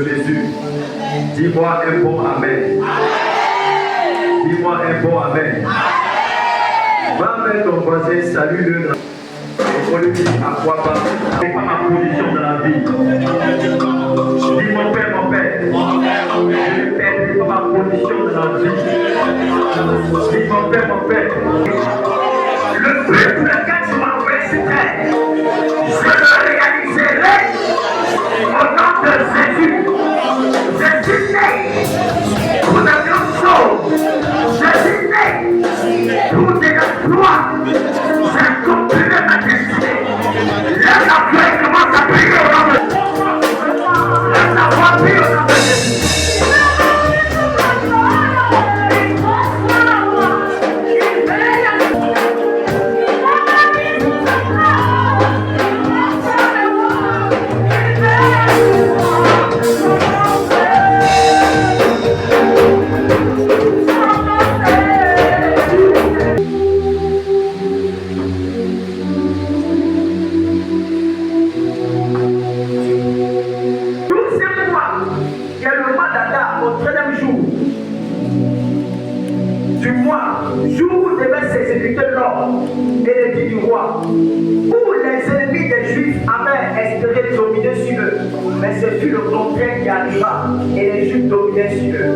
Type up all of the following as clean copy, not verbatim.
de Jésus. Dis-moi un bon Amen. Dis-moi un bon Amen. Va avec ton voisin, salue-le. On lui dit à quoi pas. Ce n'est pas ma position dans la vie. Dis mon père, mon père. Je ne perds pas ma position dans la vie. Dis mon père. Le but pour lequel tu m'as envoyé sur terre, je le réaliserai au nom de Jésus. Je suis né pour de grandes choses. Je suis né pour de l'exploit. J'accomplirai ma destinée. Laisse la foi commence à prier au nom de Jésus. Laisse la foi prier au nom de Jésus. Où les ennemis des Juifs avaient espéré dominer sur eux, mais ce fut le contraire qui arriva et les Juifs dominaient sur eux.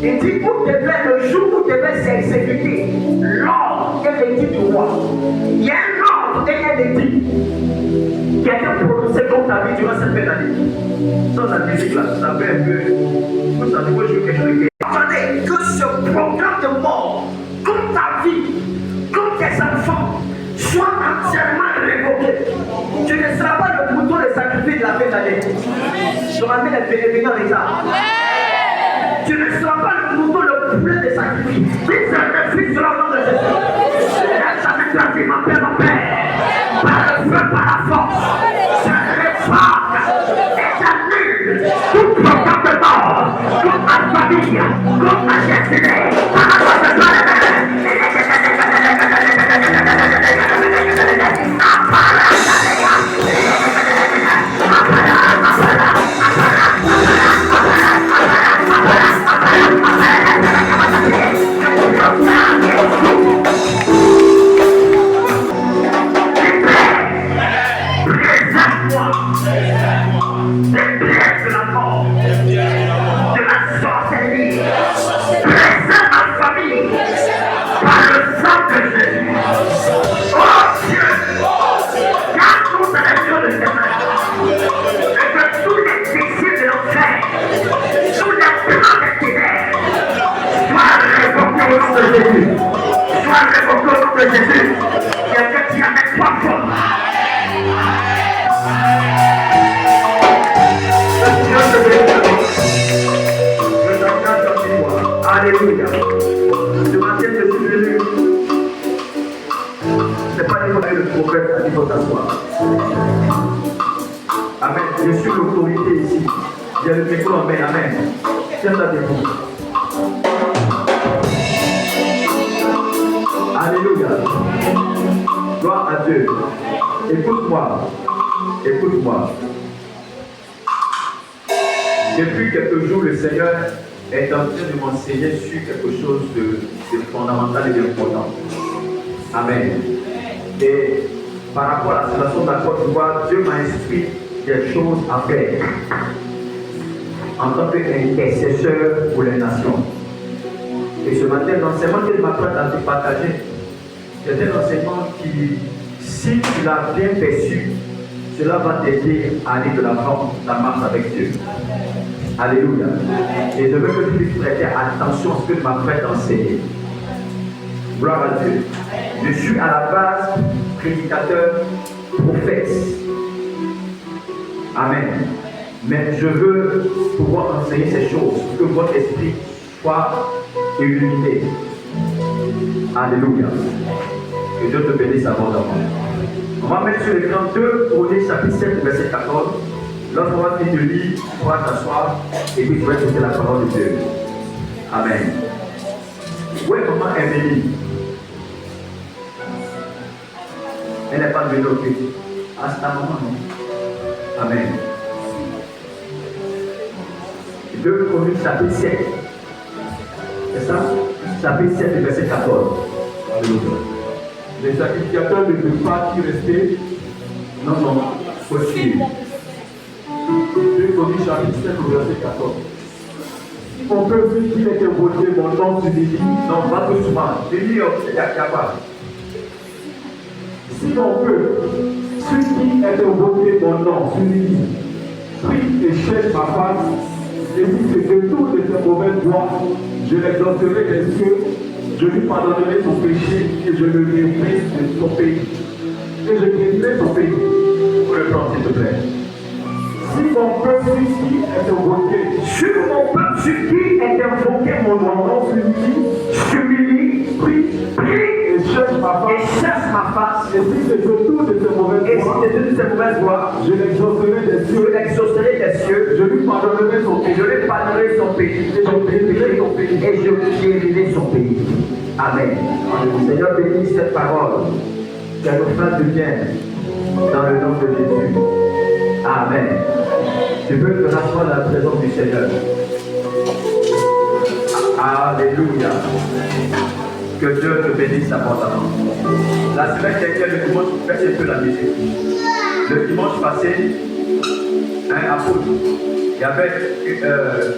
Il dit le jour où devait s'exécuter l'ordre et l'édit du roi. Il y a un ordre et un édit qui a été prononcé contre ta vie durant cette belle année. Sans la musique là, ça fait un peu. Vous savez, moi je veux quelque chose. Attendez, que ce programme de mort contre ta vie, contre tes enfants, soit entièrement révoqué. Tu ne seras pas le bouton de sacrifice de la fin d'année. Je ramène les bénéficiaires avec ça. Tu ne seras pas le bouton, le poulet de sacrifice. Tu seras le fils de l'homme de Jésus. Jamais placé mon père, par le feu, par la force. Je révoque et j'annule tout programme de mort contre ma famille, contre ma destinée, par la force de Dieu. Alléluia. Ce matin, je suis venu. Ce n'est pas que le prophète a dit qu'il faut t'asseoir. Amen. Je suis l'autorité ici. J'ai le micro en main. Amen. Tiens-toi debout. Alléluia. Gloire à Dieu. Écoute-moi. Écoute-moi. Depuis quelques jours, le Seigneur est en train de m'enseigner sur quelque chose de fondamental et d'important. Amen. Et par rapport à la situation de la Côte d'Ivoire, Dieu m'a instruit des choses à faire en tant qu'intercesseur pour les nations. Et ce matin, l'enseignement que je m'apprête à te partager, c'est un enseignement qui, si tu l'as bien perçu, cela va t'aider à aller de l'avant dans ta marche avec Dieu. Alléluia. Et je veux que tu puisses prêter attention à ce que je m'apprête à enseigner. Gloire à Dieu. Je suis à la base prédicateur, prophète. Amen. Mais je veux pouvoir enseigner ces choses, que votre esprit soit illuminé. Alléluia. Que Dieu te bénisse abondamment. On va mettre sur l'écran 2 Chroniques chapitre 7, verset 14. Lorsqu'on va finir de lire, tu pourras t'asseoir et puis tu vas écouter la parole de Dieu. Amen. Où est maman Emelie? Elle n'est pas venue au Christ. Ah, c'est ta maman, non? Amen. 2 Chroniques chapitre 7. C'est ça? Chapitre 7 verset 14. Alléluia. Les sacrificateurs ne peuvent pas y rester. Non, faut suivre. 2 Chroniques chapitre 7 verset 14. On peut dire qu'il était voté mon nom sur l'île. Non, pas doucement. Il n'y a pas. Si on peut, ceux qui étaient votés mon nom sur l'île, prie et cherche ma face, et si c'est de toutes ces mauvaises voies, je l'exalterai des cieux, je lui pardonnerai son péché et je le guérirai de son pays. Et je guérirai son pays. Pour le prendre, s'il te plaît. Si mon peuple qui est invoqué, sur mon peuple sur qui est invoqué mon nom, s'humilie, prie et cherche ma face, et si c'est de toutes ces mauvaises voies, je l'exaucerai des cieux, je lui pardonnerai son pays, et je guérirai son pays. Amen. Seigneur, bénis cette parole, qu'elle nous fasse du bien, dans le nom de Jésus. Amen. Tu veux te rasseoir dans la présence du Seigneur. Alléluia. Que Dieu te bénisse abondamment. La semaine dernière, le dimanche, faites un peu la musique. Le dimanche passé, un apôtre, il y avait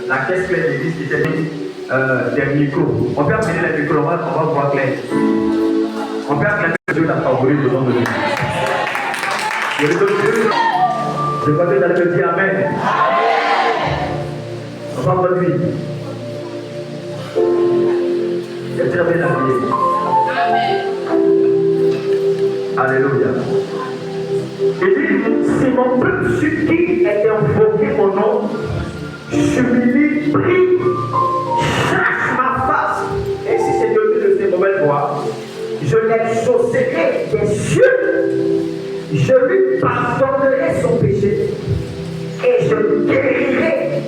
la caisse pleine d'église qui était des micros. On peut amener les micros, on va voir clair. On peut acclamer Dieu la favori de nom de Dieu. Je crois que tu allais me dire Amen. On va revenir. C'est très bien habillé. Alléluia. Il dit, si mon peuple sur qui est invoqué mon nom, s'humilie, prie, cherche ma face, et si c'est de ces mauvaises voies, je l'exaucerai des cieux, je lui pardonnerai son péché, et je guérirai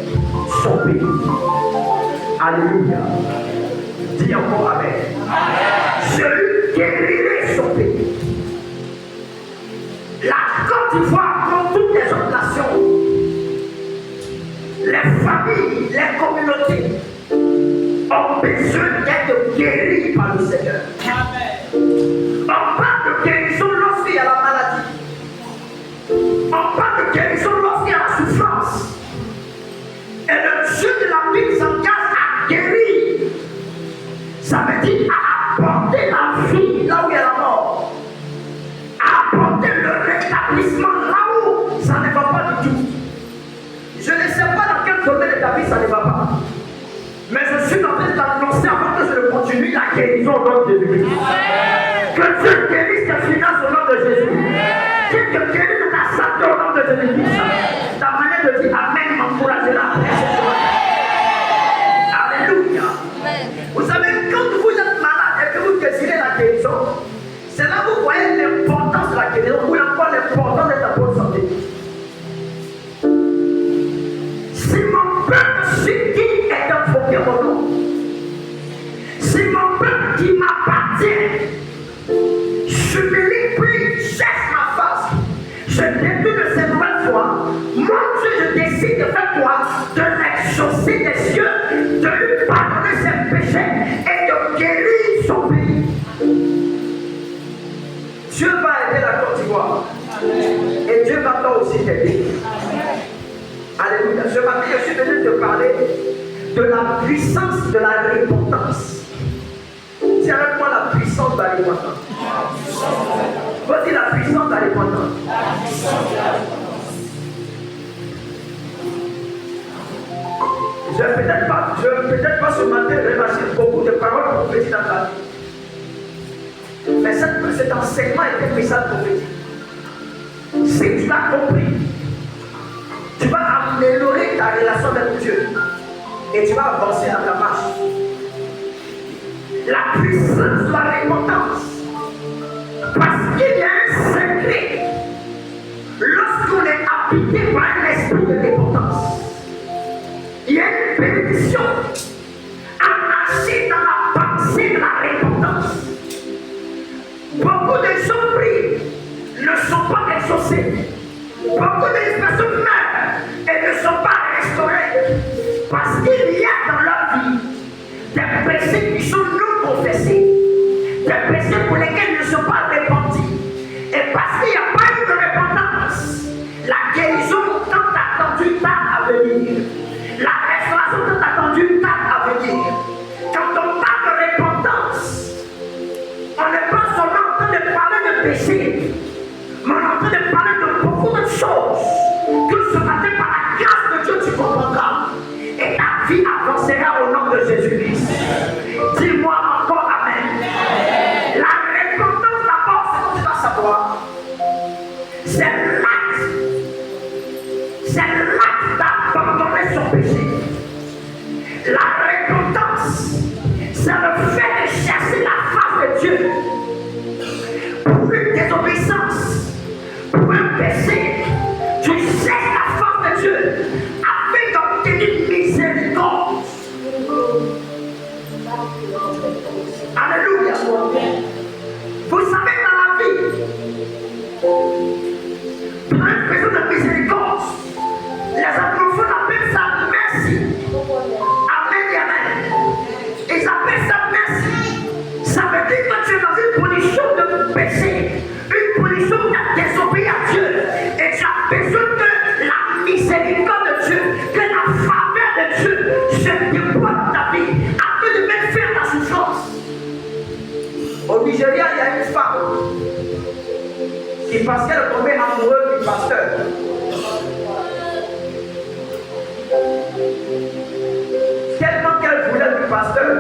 son pays. Alléluia. Dis encore Amen. Je lui guérirai son pays. La Côte d'Ivoire, comme toutes les autres nations, les familles, les communautés ont besoin d'être guéries par le Seigneur. On parle de guérison lorsqu'il y a la maladie. On parle de guérison lorsqu'il y a la souffrance. Et le Dieu de la vie s'engage à guérir. Ça veut dire à apporter la vie là où il y a la mort. À apporter le rétablissement là où ça ne va pas du tout. Je ne sais pas dans quel domaine de ta vie ça ne va pas. Mais je suis en train d'annoncer avant que je le continue la guérison au nom de Jésus. Que Dieu guérisse tes finances au nom de Jésus. Dieu te guérisse de ta santé au nom de Jésus. Ta manière de dire Amen m'encouragera. Alléluia. Vous savez, quand vous êtes malade et que vous désirez la guérison, c'est là que vous voyez l'importance de la guérison, ou encore l'importance de ta bonne santé. Si mon peuple sur qui est invoqué mon nom, si mon peuple qui m'appartient, s'humilie, prie, cherche ma face, je détourne de ces mauvaises voies, moi je décide de faire quoi? De l'exaucer des cieux, de lui pardonner ses péchés et de guérir son pays. Dieu va aider la Côte d'Ivoire. Et Dieu va toi aussi t'aider. Alléluia. Ce matin, je suis venu te parler de la puissance de la repentance. Dis avec moi la puissance de la repentance. Voici la puissance de la repentance. Je ne vais peut-être pas ce matin relâcher beaucoup de paroles prophétiques dans ta vie. Mais cet enseignement est un message prophétique. Si tu l'as compris, tu vas améliorer ta relation avec Dieu et tu vas avancer dans ta marche. La puissance de la repentance. Parce qu'il y a un secret. Lorsqu'on est habité par un esprit de repentance, il y a une bénédiction à marcher dans la pensée de la repentance. Beaucoup de gens prient, ne sont pas exaucés. Beaucoup de personnes meurent et ne sont pas restaurées. Parce qu'il y a dans leur vie des péchés qui sont non confessés, des péchés pour lesquels ils ne sont pas repentis. Et parce qu'il n'y a pas eu de repentance, la guérison tant attendue tarde à venir. La restauration tant attendue tarde à venir. Quand on parle de repentance, on n'est pas seulement en train de parler de péché, mais on est en train de parler de beaucoup de choses que ce matin, par la grâce de Dieu, tu comprendras. Et ta vie avancera au nom de Jésus-Christ. Dis-moi encore Amen. La repentance d'abord, c'est que tu dois savoir. C'est l'acte d'abandonner son péché. La repentance, c'est le fait de chercher la face de Dieu pour une désobéissance, pour un péché. Tu cherches la face de Dieu afin d'obtenir miséricorde. Alléluia. Vous savez, dans la vie, pour un besoin de miséricorde, les anglophones appellent ça merci. Amen et amen. Ils appellent ça merci. Ça veut dire que tu es dans une position de péché, une position où tu as désobéi à Dieu. Et tu as besoin de la miséricorde de Dieu, que la faveur de Dieu se déploie dans ta vie, afin de mettre fin à ta souffrance. Au Nigeria, il y a une femme qui, parce qu'elle tombait amoureuse du pasteur, tellement qu'elle voulait du pasteur,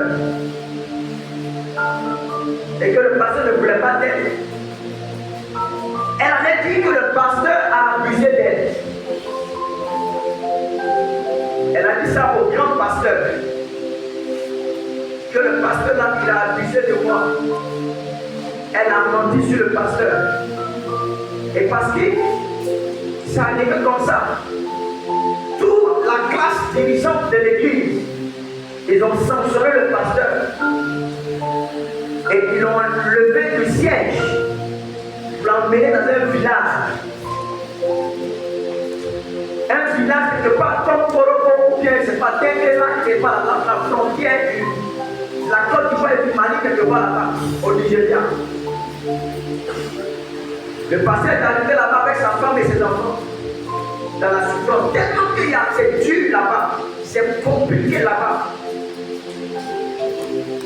et que le pasteur ne voulait pas d'elle, elle avait dit que le pasteur a abusé d'elle. Elle a dit ça au grand pasteur, que le pasteur là, il a abusé de moi. Elle a menti sur le pasteur. Et parce que ça arrivait comme ça, toute la classe dirigeante de l'église, ils ont censuré le pasteur. Et ils l'ont levé du siège pour l'emmener dans un village. Un village quelque part comme Poroko ou bien c'est pas Tenguela qui est pas la frontière de la Côte d'Ivoire et du Mali quelque part là-bas, au Nigeria. Le pasteur est arrivé là-bas avec sa femme et ses enfants dans la souffrance. Tellement qu'il y a, c'est dur là-bas, c'est compliqué là-bas.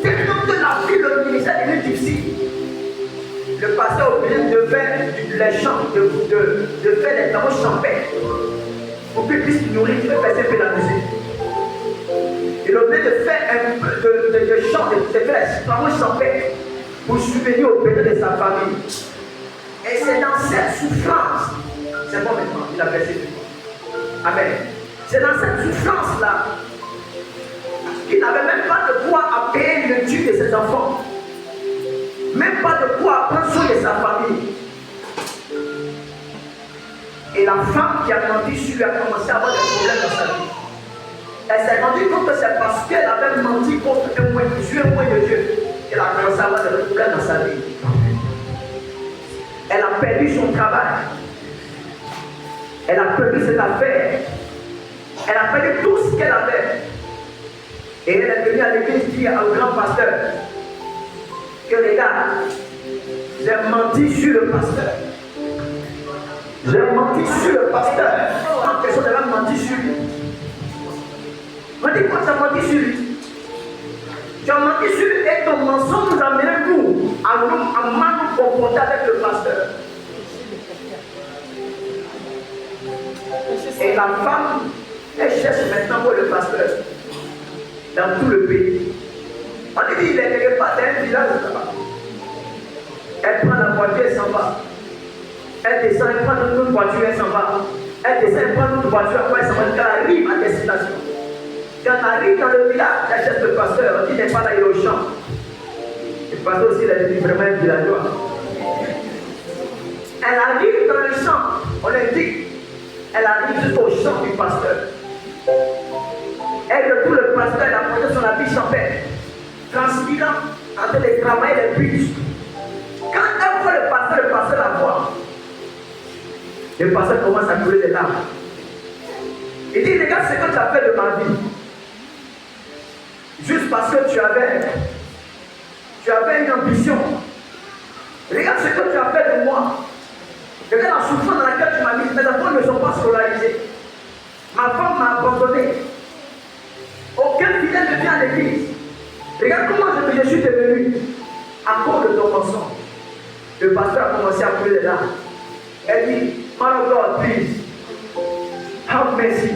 Tellement que la vie, le ministère est difficile. Le pasteur est obligé de faire les chants, de faire les travaux champêtres pour qu'il puisse nourrir, il fait passer la musique. Il est obligé de faire un peu de chants, de faire les travaux champêtres pour subvenir aux besoins de sa famille. Et c'est dans cette souffrance, c'est bon maintenant, il a versé du temps. Amen. C'est dans cette souffrance-là qu'il n'avait même pas de quoi à payer le dû de ses enfants. Même pas de quoi prendre soin de sa famille. Et la femme qui a menti sur lui a commencé à avoir des problèmes dans sa vie. Elle s'est rendue compte que c'est parce qu'elle avait menti contre un moyen de Dieu qu'elle a commencé à avoir des problèmes dans sa vie. Elle a perdu son travail. Elle a perdu ses affaires. Elle a perdu tout ce qu'elle avait. Et elle est venue à l'église dire au grand pasteur que les gars, j'ai menti sur le pasteur. J'ai menti sur le pasteur. Quand personne n'a menti sur lui. On dit quoi, tu as menti sur lui? Tu as menti sur lui et ton mensonge nous a amené nous à mal nous confronter avec le pasteur. Et la femme, elle cherche maintenant pour le pasteur dans tout le pays. On dit qu'il est quelque part dans un village là-bas. Elle prend la voiture, elle s'en va. Elle descend, elle prend une autre voiture, elle s'en va. Elle descend, elle prend une autre voiture, après elle s'en va. Quand elle arrive à destination. Quand elle arrive dans le village, elle cherche le pasteur. On dit qu'il n'est pas là, il est au champ. Le pasteur aussi, il est vraiment un villageois. Elle arrive dans le champ, on indique. Elle arrive jusqu'au champ du pasteur. Elle retrouve le pasteur, elle a porté son habit champêtre, transpirant, en train de travailler les bus. Quand elle voit le pasteur la voit. Le pasteur commence à couler des larmes. Il dit, regarde ce que tu as fait de ma vie. juste parce que tu avais une ambition. Regarde ce que tu as fait de moi. Regarde la souffrance dans laquelle tu m'as mis. Mes enfants ne sont pas scolarisés. Ma femme m'a abandonné. Aucun fidèle ne vient à l'église. Regarde comment je suis devenu à cause de ton mensonge. Le pasteur a commencé à couler les larmes. Elle dit, Man of God, please, have mercy.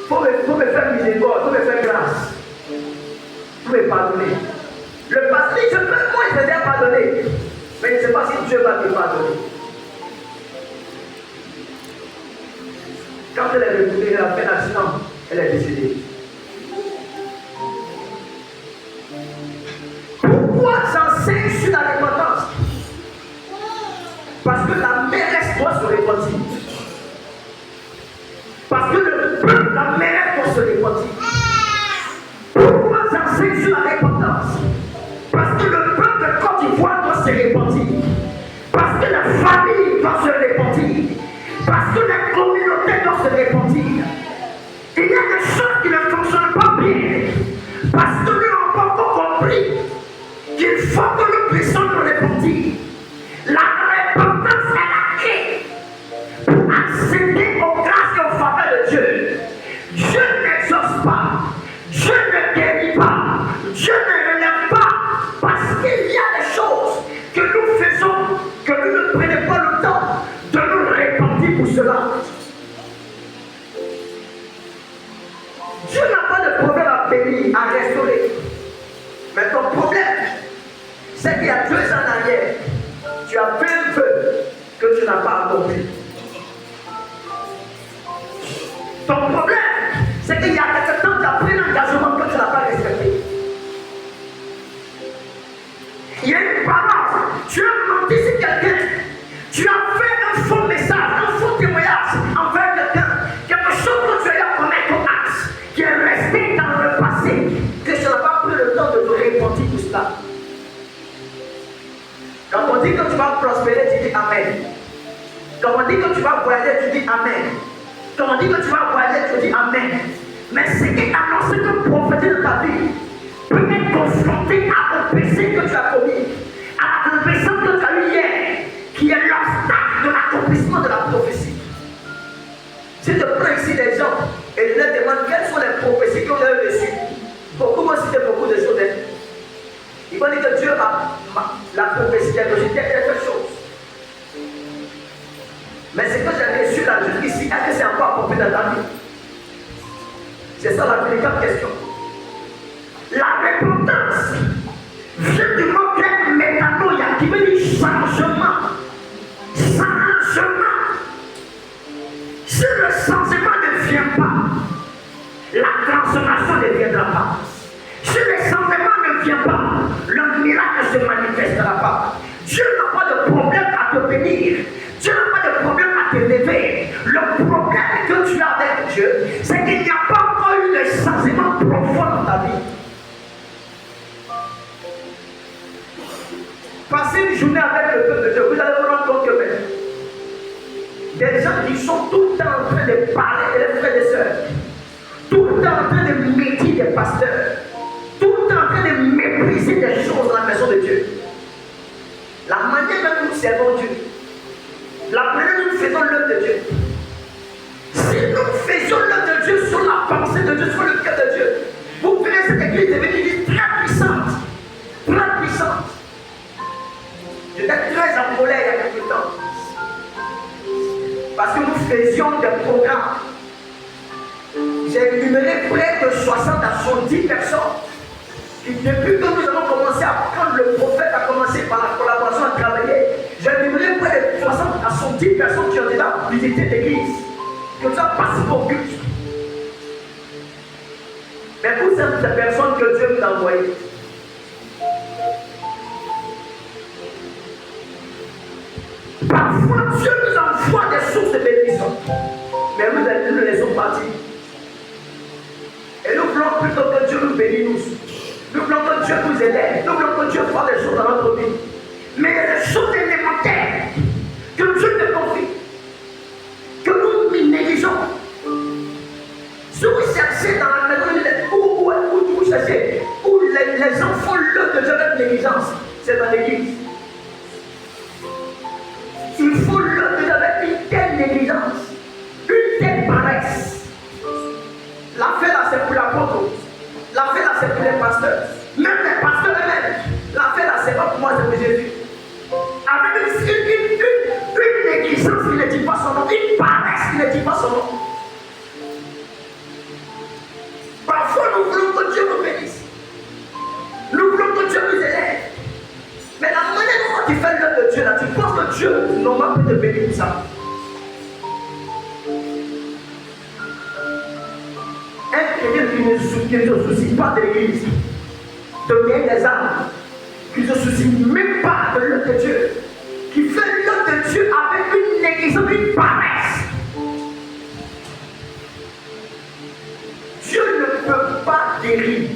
Faut me faire miséricorde, faut me faire grâce. Faut me pardonner. Le pasteur dit, je peux moi t'aider à pardonner. Mais je ne sais pas si Dieu va te pardonner. Quand elle est revenue, elle a fait un accident, elle est décédée. Pourquoi j'enseigne sur la repentance? Parce que la mairesse doit se repentir. Parce que le peuple, la mairesse doit se repentir. Pourquoi j'enseigne sur la repentance? Parce que le peuple de Côte d'Ivoire doit se repentir. Parce que la famille doit se repentir. Parce que la communauté doit se repentir. Il y a des choses qui ne fonctionnent pas bien. Parce que nous n'avons pas encore compris qu'il faut que nous puissions nous repentir. La repentance est la clé pour accéder aux grâces et aux faveurs de Dieu. Dieu n'exauce pas, Dieu ne guérit pas, Dieu ne relève pas, parce qu'il y a des choses que nous faisons, que nous ne prenons pas le temps de nous repentir pour cela. Dieu n'a pas de problème à bénir, à restaurer. Mais ton problème, c'est qu'il y a 2 ans en arrière, tu as fait un vœu que tu n'as pas accompli. Ton problème, c'est qu'il y a quelque temps, tu as pris un engagement que tu n'as pas respecté. Il y a une parole, tu as menti sur quelqu'un, tu as fait un faux message, un faux témoignage envers quelqu'un, quelque chose que tu as commis comme acte, qui est resté dans le passé, que tu n'as pas pris le temps de te repentir tout cela. Quand on dit que tu vas prospérer, tu dis Amen. Quand on dit que tu vas voyager, tu dis Amen. Quand on dit que tu vas voyager, tu dis Amen. Mais ce qui est annoncé comme prophétie de ta vie peut être confronté à un péché que tu as commis, à la confession que tu as eu hier, qui est l'obstacle de l'accomplissement de la prophétie. Si je prends ici des gens et je leur demande quelles sont les prophéties qu'on a reçues, beaucoup vont citer beaucoup de choses. Ils vont dire que Dieu la prophétie a reçu quelque chose. Mais ce que j'ai reçu là jusqu'ici, est-ce que c'est encore accompli dans ta vie? C'est ça la véritable question. La repentance vient du mot grec métanoïa qui veut dire changement. Changement. Si le changement ne vient pas, la transformation ne viendra pas. Si le changement ne vient pas, le miracle ne se manifestera pas. Dieu n'a pas de problème à te bénir. Dieu n'a pas de problème à te lever. Le problème que tu as avec Dieu, c'est qu'il n'y a pas encore eu de changement profond dans ta vie. Passez une journée avec le peuple de Dieu, vous allez vous rendre compte que des gens qui sont tout le temps en train de parler des frères et des sœurs, tout le temps en train de médire des pasteurs, tout le temps en train de mépriser des choses dans la maison de Dieu. La manière dont nous servons Dieu, la manière dont nous faisons l'œuvre de Dieu, si nous faisions l'œuvre de Dieu sur la pensée de Dieu, sur le cœur de Dieu, vous verrez cette église devenir une église très puissante. Très puissante. J'étais très en colère il y a quelque temps. Parce que nous faisions des programmes. J'ai énuméré près de 60 à 70 personnes qui, depuis que nous avons commencé à prendre le prophète, à commencer par la collaboration, à travailler, j'ai énuméré près de 60 à 70 personnes qui ont déjà visité l'église, qui ont déjà participé au culte. Mais vous êtes ces personnes que Dieu vous a envoyées. Parfois, Dieu nous envoie des sources de bénédiction, mais nous les laissons partir. Et nous voulons plutôt que Dieu nous bénisse. Nous voulons que Dieu nous aide. Nous voulons que Dieu fasse des choses dans notre vie. Mais il y a des choses élémentaires que Dieu te confie, que nous négligeons. Si vous cherchez dans la maison, où vous cherchez, négligence, c'est dans l'église. Il faut l'homme de Dieu avec une telle négligence, une telle paresse. L'affaire là, c'est pour l'apôtre. L'affaire là, c'est pour les pasteurs. Même les pasteurs eux-mêmes. L'affaire là, c'est pas pour moi, c'est pour Jésus. Avec une négligence qui ne dit pas son nom, une paresse qui ne dit pas son nom. Parfois, nous voulons que Dieu nous bénisse. Nous voulons que Dieu nous élève. Mais la manière dont tu fais l'œuvre de Dieu, là, tu penses que Dieu, normalement, peut te bénir pour ça. Un chrétien qui ne se soucie pas de l'église, de gagner des âmes, qui ne se soucie même pas de l'œuvre de Dieu, qui fait l'œuvre de Dieu avec une négligence, une paresse. Dieu ne peut pas guérir.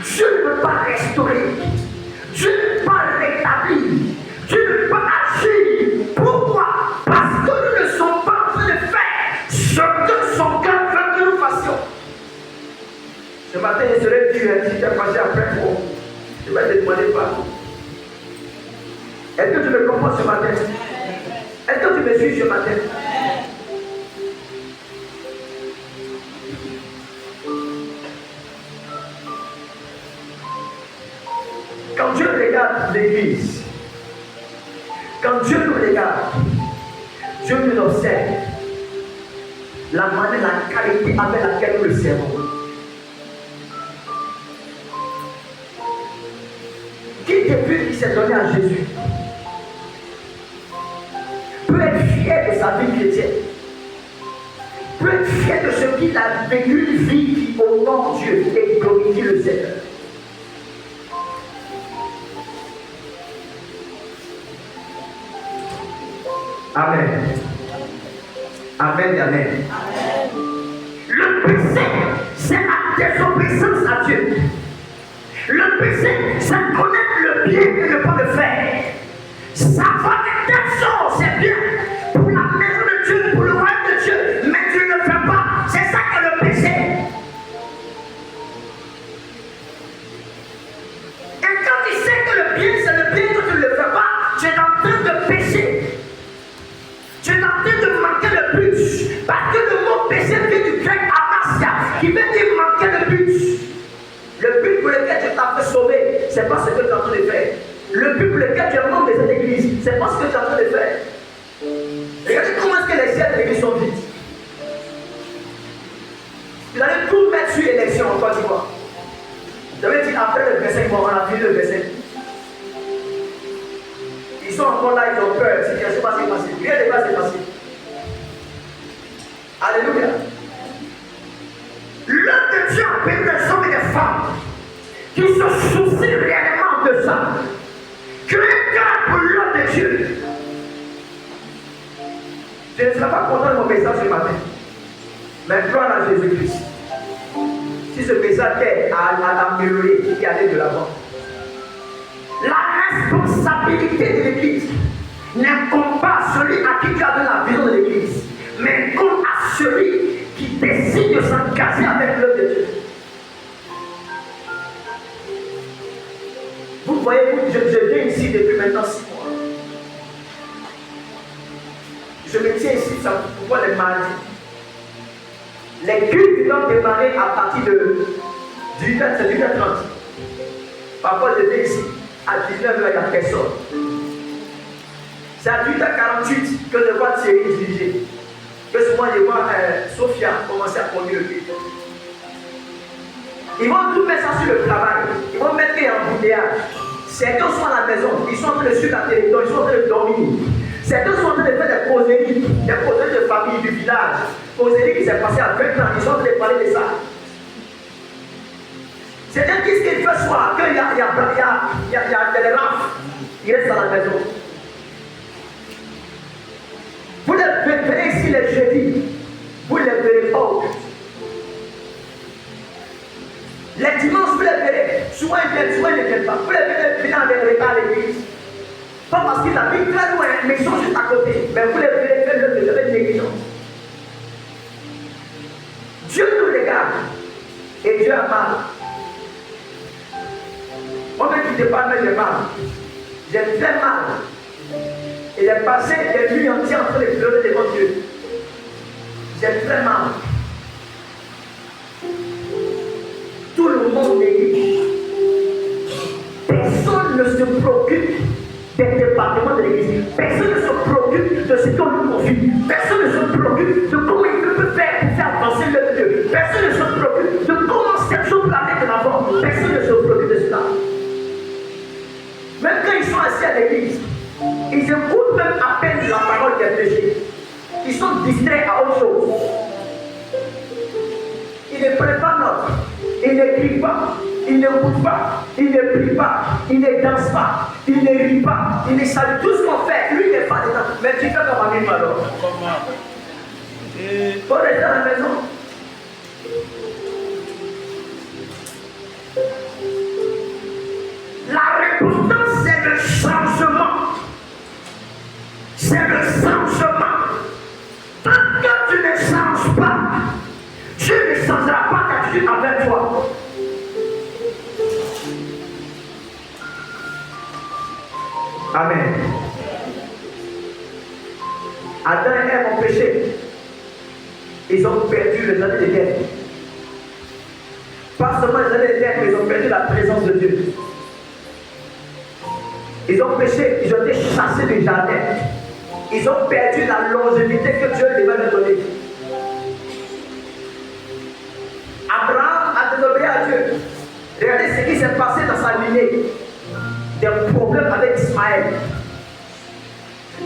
Dieu ne peut pas restaurer. Dieu ne peut pas rétablir. Dieu ne peut pas agir. Pourquoi? Parce que nous ne sommes pas en train de faire ce que son cœur veut que nous fassions. Ce matin, je serais dur, si tu as passé après moi, je vais te demander pardon. Est-ce que tu me comprends ce matin? Est-ce que tu me suis ce matin? Quand Dieu regarde l'église, quand Dieu nous regarde, Dieu nous observe la manière, la qualité avec laquelle nous le servons. Qui depuis qu'il s'est donné à Jésus peut être fier de sa vie chrétienne, peut être fier de ce qu'il a vécu, une vie qui honore Dieu et glorifie le Seigneur. Amen. Amen et amen. Le péché, c'est la désobéissance à Dieu. Le péché, c'est connaître le bien et ne pas le faire. Savoir que telle chose, c'est bien pour la maison de Dieu, pour le royaume de Dieu, mais tu ne le fais pas. C'est ça que le péché. Et quand tu sais que le bien, c'est le bien que tu ne le fais pas, tu es en train de pécher. Tu es en train de manquer le but. Parce que le mot péché vient du grec amasia, qui veut dire manquer le but. Le but pour lequel tu t'as fait sauver, c'est pas ce que tu es en train de faire. Le but pour lequel tu es membre de cette église, c'est pas ce que tu es en train de faire. Regardez comment est-ce que les sièges de l'église sont vides. Vous allez tout mettre sur l'élection en Côte d'Ivoire. Vous avez dit après le verset, on a fini le verset. Ils sont encore là, ils ont peur. Si quelque chose va se passer, rien ne va se passer. Alléluia. L'œuvre de Dieu appelle des hommes et des femmes qui se soucient réellement de ça. Que un cœur pour l'œuvre de Dieu. Je ne serai pas content de mon message ce matin. Mais gloire à Jésus-Christ. Si ce message est à améliorer et aller de l'avant. La responsabilité de l'église n'incombe pas à celui à qui tu as donné la vision de l'église, mais incombe à celui qui décide de s'engager avec l'œuvre de Dieu. Vous voyez, je viens ici depuis maintenant 6 mois. Je me tiens ici pour voir les mardis. Les cultes doivent démarrer à partir de 18h30. Parfois, je viens ici. À 19h, il y a personne. C'est à 18h48 que je vois Thierry diriger. Que souvent, je vois Sophia commencer à conduire le culte. Ils vont tout mettre ça sur le travail. Ils vont mettre un embouteillage. Certains sont à la maison. Ils sont en train de suivre la télévision. Ils sont en train de dormir. Certains sont en train de faire des causeries de famille, du village. Causeries qui s'est passé à 20 ans. Ils sont en train de parler de ça. C'est-à-dire qu'est-ce qu'il fait soir, qu'il y a des rafles, il reste à la maison. Vous les verrez ici les jeudis, vous les verrez pas. Les dimanches, vous les verrez, souvent ils viennent, souvent ils ne viennent pas. Vous les verrez venir avec les repas à l'église. Pas parce qu'ils habitent très loin, mais ils sont juste à côté. Mais vous les verrez faire l'œuvre de Dieu avec négligence. Dieu nous regarde et Dieu a mal. On ne quitte pas, mais j'ai mal. J'ai très mal. Il est passé des nuits entières en train de pleurer devant Dieu. J'ai très mal. Tout le monde néglige. Personne ne se préoccupe des départements de l'église. Personne ne se préoccupe de ce qu'on lui confie. Personne ne se préoccupe de comment il peut faire pour faire avancer le Dieu. Personne ne se préoccupe de comment cette chose peut aller de l'avant. Personne ne se préoccupe de cela. Même quand ils sont assis à l'église, ils écoutent même à peine la parole qui est prêchée. Ils sont distraits à autre chose. Ils ne prennent pas note. Ils ne crient pas. Ils n'écoutent pas. Ils ne prient pas. Ils ne dansent pas. Ils ne rient pas. Ils ne savent tout ce qu'on fait. Lui n'est pas dedans. Mais tu fais comme un mime alors. Il faut rester à la maison. La repentance, c'est le changement. C'est le changement. Tant que tu ne changes pas, Dieu ne changera pas ta vie avec toi. Amen. Adam et Ève ont péché. Ils ont perdu les années d'éternité. Pas seulement les années d'éternité, mais ils ont perdu la présence de Dieu. Ils ont péché, ils ont été chassés du jardin. Ils ont perdu la longévité que Dieu devait leur donner. Abraham a désobéi à Dieu. Regardez ce qui s'est passé dans sa lignée. Des problèmes avec Ismaël.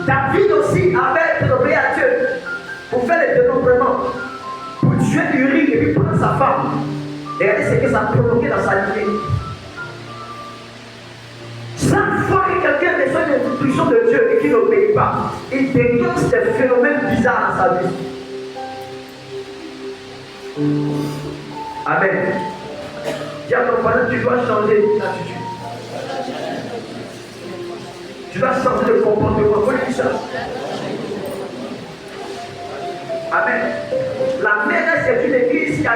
David aussi avait désobéi à Dieu pour faire le dénombrement, pour tuer Uri et puis prendre sa femme. Regardez ce que ça a provoqué dans sa lignée. Chaque fois que quelqu'un reçoit une instruction de Dieu et qu'il n'obéit pas, il déclenche des phénomènes bizarres dans sa vie. Amen. Dis à ton parent, tu dois changer d'attitude. Tu dois changer de comportement. Faut lui dire ça. Amen. La mère, c'est une église qui a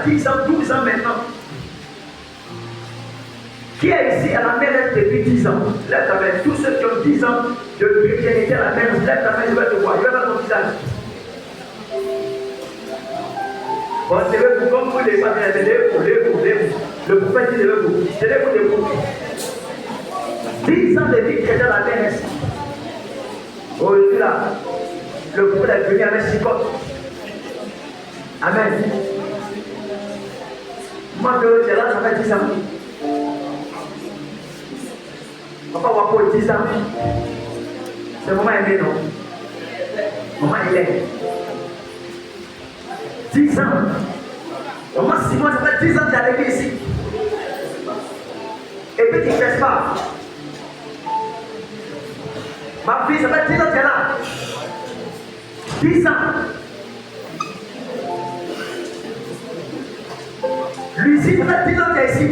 10 ans, 12 ans maintenant. Qui est ici à la mère depuis 10 ans? Lève ta main. Tous ceux qui ont 10 ans de chrétienté à la mère, lève ta main, je vais te voir. Je vais voir ton visage. Bon, c'est vrai, comme vous les femmes, levez-vous. Le prophète dit levez-vous. Levez-vous debout. 10 ans de vie chrétienne à la mère. Aujourd'hui là, le prophète est venu avec 6 côtes. Amen. Moi, je suis là, ça fait 10 ans. Papa va pour 10 ans. C'est maman aimé, non? Maman il est. 10 ans. Maman Simon, ça fait 10 ans que tu es arrivé ici. Et puis tu ne fais pas. Ma fille, ça fait 10 ans que tu es là. 10 ans. Lucie, ça fait 10 ans que tu es ici.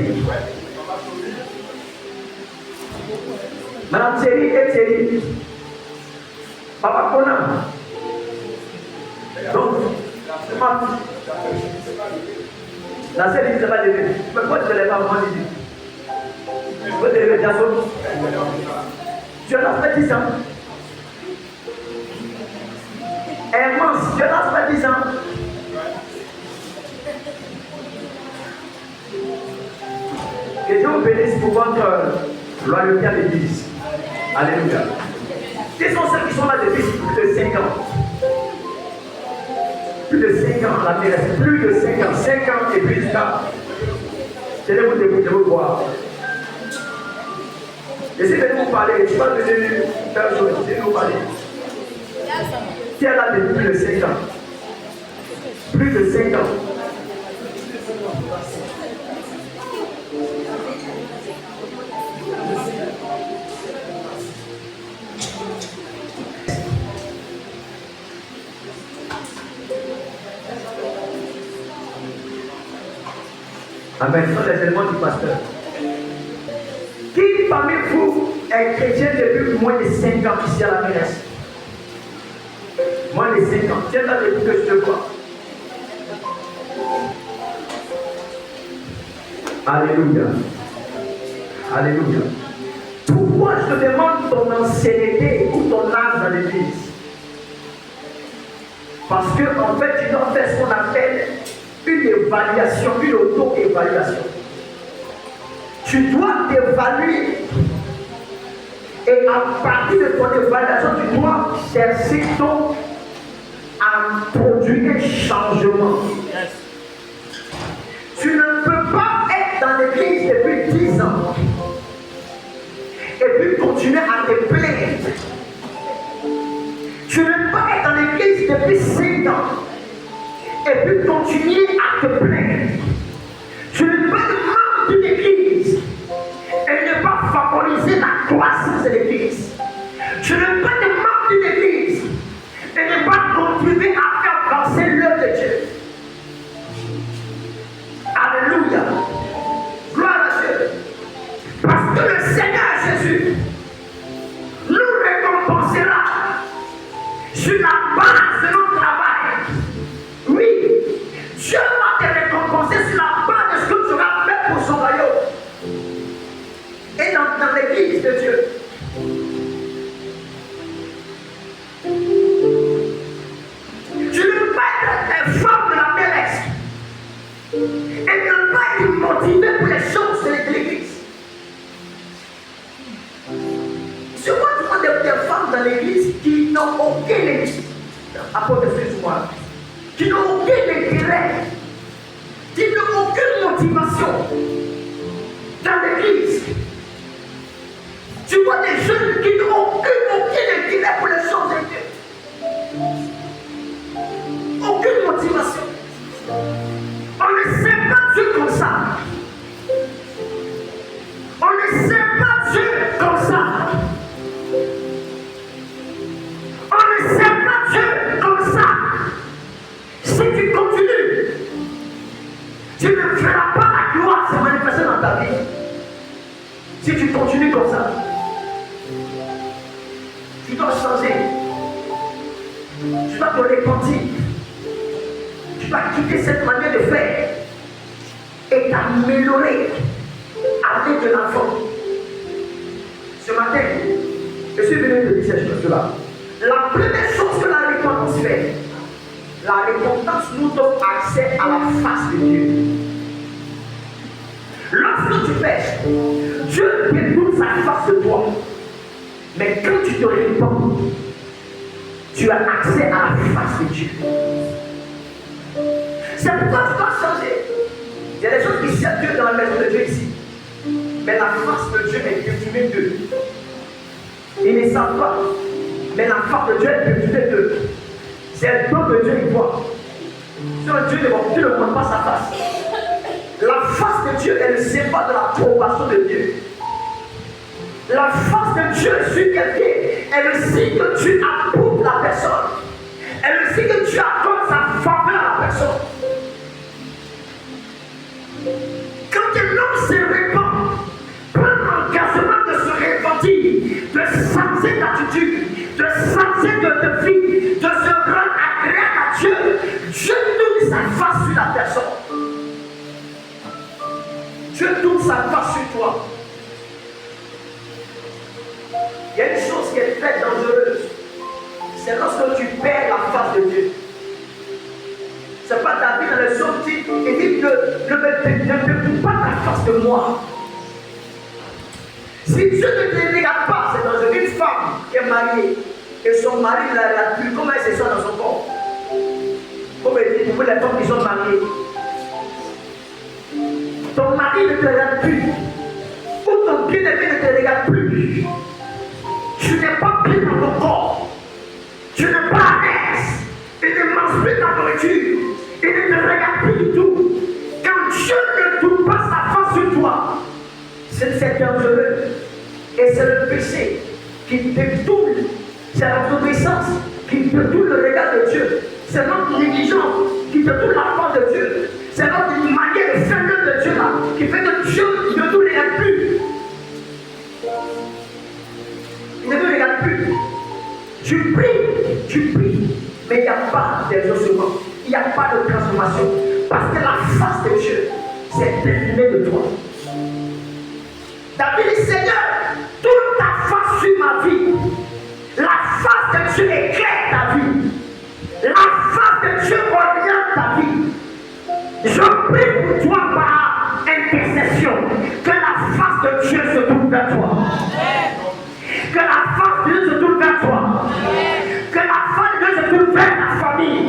Madame Thierry et Thierry. Papa Conan. Donc, la seule ne s'est pas levée. Mais pourquoi tu ne lèves pas moi, Lydie? Pourquoi tu te lèves, Jason? Tu en as fait 10 ans. Hermance, tu en as fait 10 ans. Que Dieu vous bénisse pour votre loyauté à l'église. Alléluia. Qui sont ceux qui sont là depuis plus de 5 ans? Plus de 5 ans, la terre, plus de 5 ans, 5 ans et plus tard. Tenez-vous debout, de vous voir. Essayez de vous parler, je ne suis pas venu faire chose, essayez de vous parler. Qui est là depuis plus de 5 ans? Plus de 5 ans. Amen. Ce sont les éléments du pasteur. Qui parmi vous est chrétien depuis moins de 5 ans ici à la mairesse? Moins de 5 ans. Tiens là depuis que je te vois. Alléluia. Alléluia. Pourquoi je te demande ton ancienneté ou ton âge dans l'église? Parce que en fait, tu dois faire ce qu'on appelle une évaluation, une auto-évaluation. Tu dois t'évaluer. Et à partir de ton évaluation, tu dois chercher donc à produire un changement. Yes. Tu ne peux pas être dans l'église depuis 10 ans et puis continuer à te plaindre. Tu ne peux pas être dans l'église depuis 5 ans et puis continuer à te plaindre. Tu ne peux pas être membre d'une église et ne pas favoriser la croissance de l'église. Tu ne peux pas être membre d'une église et ne pas contribuer à faire avancer l'œuvre de Dieu. Alléluia. Gloire à Dieu. Parce que le Seigneur Jésus nous récompensera sur la base de notre travail. Oui, Dieu va te récompenser sur la base de ce que tu auras fait pour son royaume. Et dans l'église de Dieu. Tu ne peux pas être un femme de la bellesse et ne pas être motivé pour les choses de l'église. Je vois des femmes dans l'église qui n'ont aucun église, apôtre, excuse-moi, qui n'ont aucun intérêt, qui n'ont aucune motivation dans l'église. Tu vois des jeunes qui n'ont aucun intérêt pour les choses de Dieu. Aucune motivation. On ne sait pas Dieu comme ça. On ne sait pas Dieu comme ça. On ne sait pas Dieu comme ça. Si tu continues, tu ne feras pas la gloire se manifester dans ta vie. Si tu continues comme ça, tu dois changer. Tu dois te repentir. Tu dois quitter cette manière de faire et t'améliorer avec de l'enfant. Ce matin, je suis venu te dire ces choses-là. La première chose que la repentance fait, la repentance nous donne accès à la face de Dieu. Lorsque tu pêches, Dieu détourne sa face de toi. Mais quand tu te repens, tu as accès à la face de Dieu. C'est pourquoi tu dois changer. Il y a des gens qui servent Dieu dans la maison de Dieu ici. Mais la face de Dieu est détournée d'eux. Ils ne savent pas. Mais la face de Dieu est détournée d'eux. C'est le don de Dieu qui voit. Sur Dieu ne montre pas sa face. La face de Dieu, elle ne sait pas de l'approbation de Dieu. La face de Dieu sur quelqu'un, elle sait que tu approuves la personne. Elle sait que tu accordes sa faveur à la personne. Quand un homme se répand, prend l'engagement de se repentir, de changer d'attitude, de changer de vie, de se rendre agréable à Dieu, Dieu tourne sa face sur la personne. Dieu tourne sa face sur toi. Il y a une chose qui est très dangereuse. C'est lorsque tu perds la face de Dieu. C'est pas ta vie dans le psaume qui dit ne tourne pas ta face de moi. Si Dieu ne te regarde pas, c'est dans une femme qui est mariée et son mari ne la regarde plus, comment elle se sent dans son corps? Comme elle dit pour les femmes qui sont mariées. Ton mari ne te regarde plus, ou ton bien-aimé ne te regarde plus. Tu n'es pas bien dans ton corps. Tu n'es pas à l'aise. Il ne mange plus ta nourriture. Il ne te regarde plus du tout. Quand Dieu ne tourne pas sa face sur toi, c'est dangereux. Et c'est le péché qui détourne. C'est la obéissance qui détourne le regard de Dieu. C'est notre négligence qui détourne la face de Dieu. C'est notre manière de faire l'œuvre de Dieu là qui fait que Dieu ne nous regarde plus. Il ne nous regarde plus. Tu pries, mais il n'y a pas d'exaucement. Il n'y a pas de transformation. Parce que la face de Dieu s'est détournée de toi. David dit, Seigneur, toute ta face sur ma vie. La face de Dieu éclaire ta vie. La face de Dieu oriente ta vie. Je prie pour toi par intercession que la face de Dieu se tourne vers toi. Que la face de Dieu se tourne vers toi. Que la face de Dieu se tourne vers ta famille.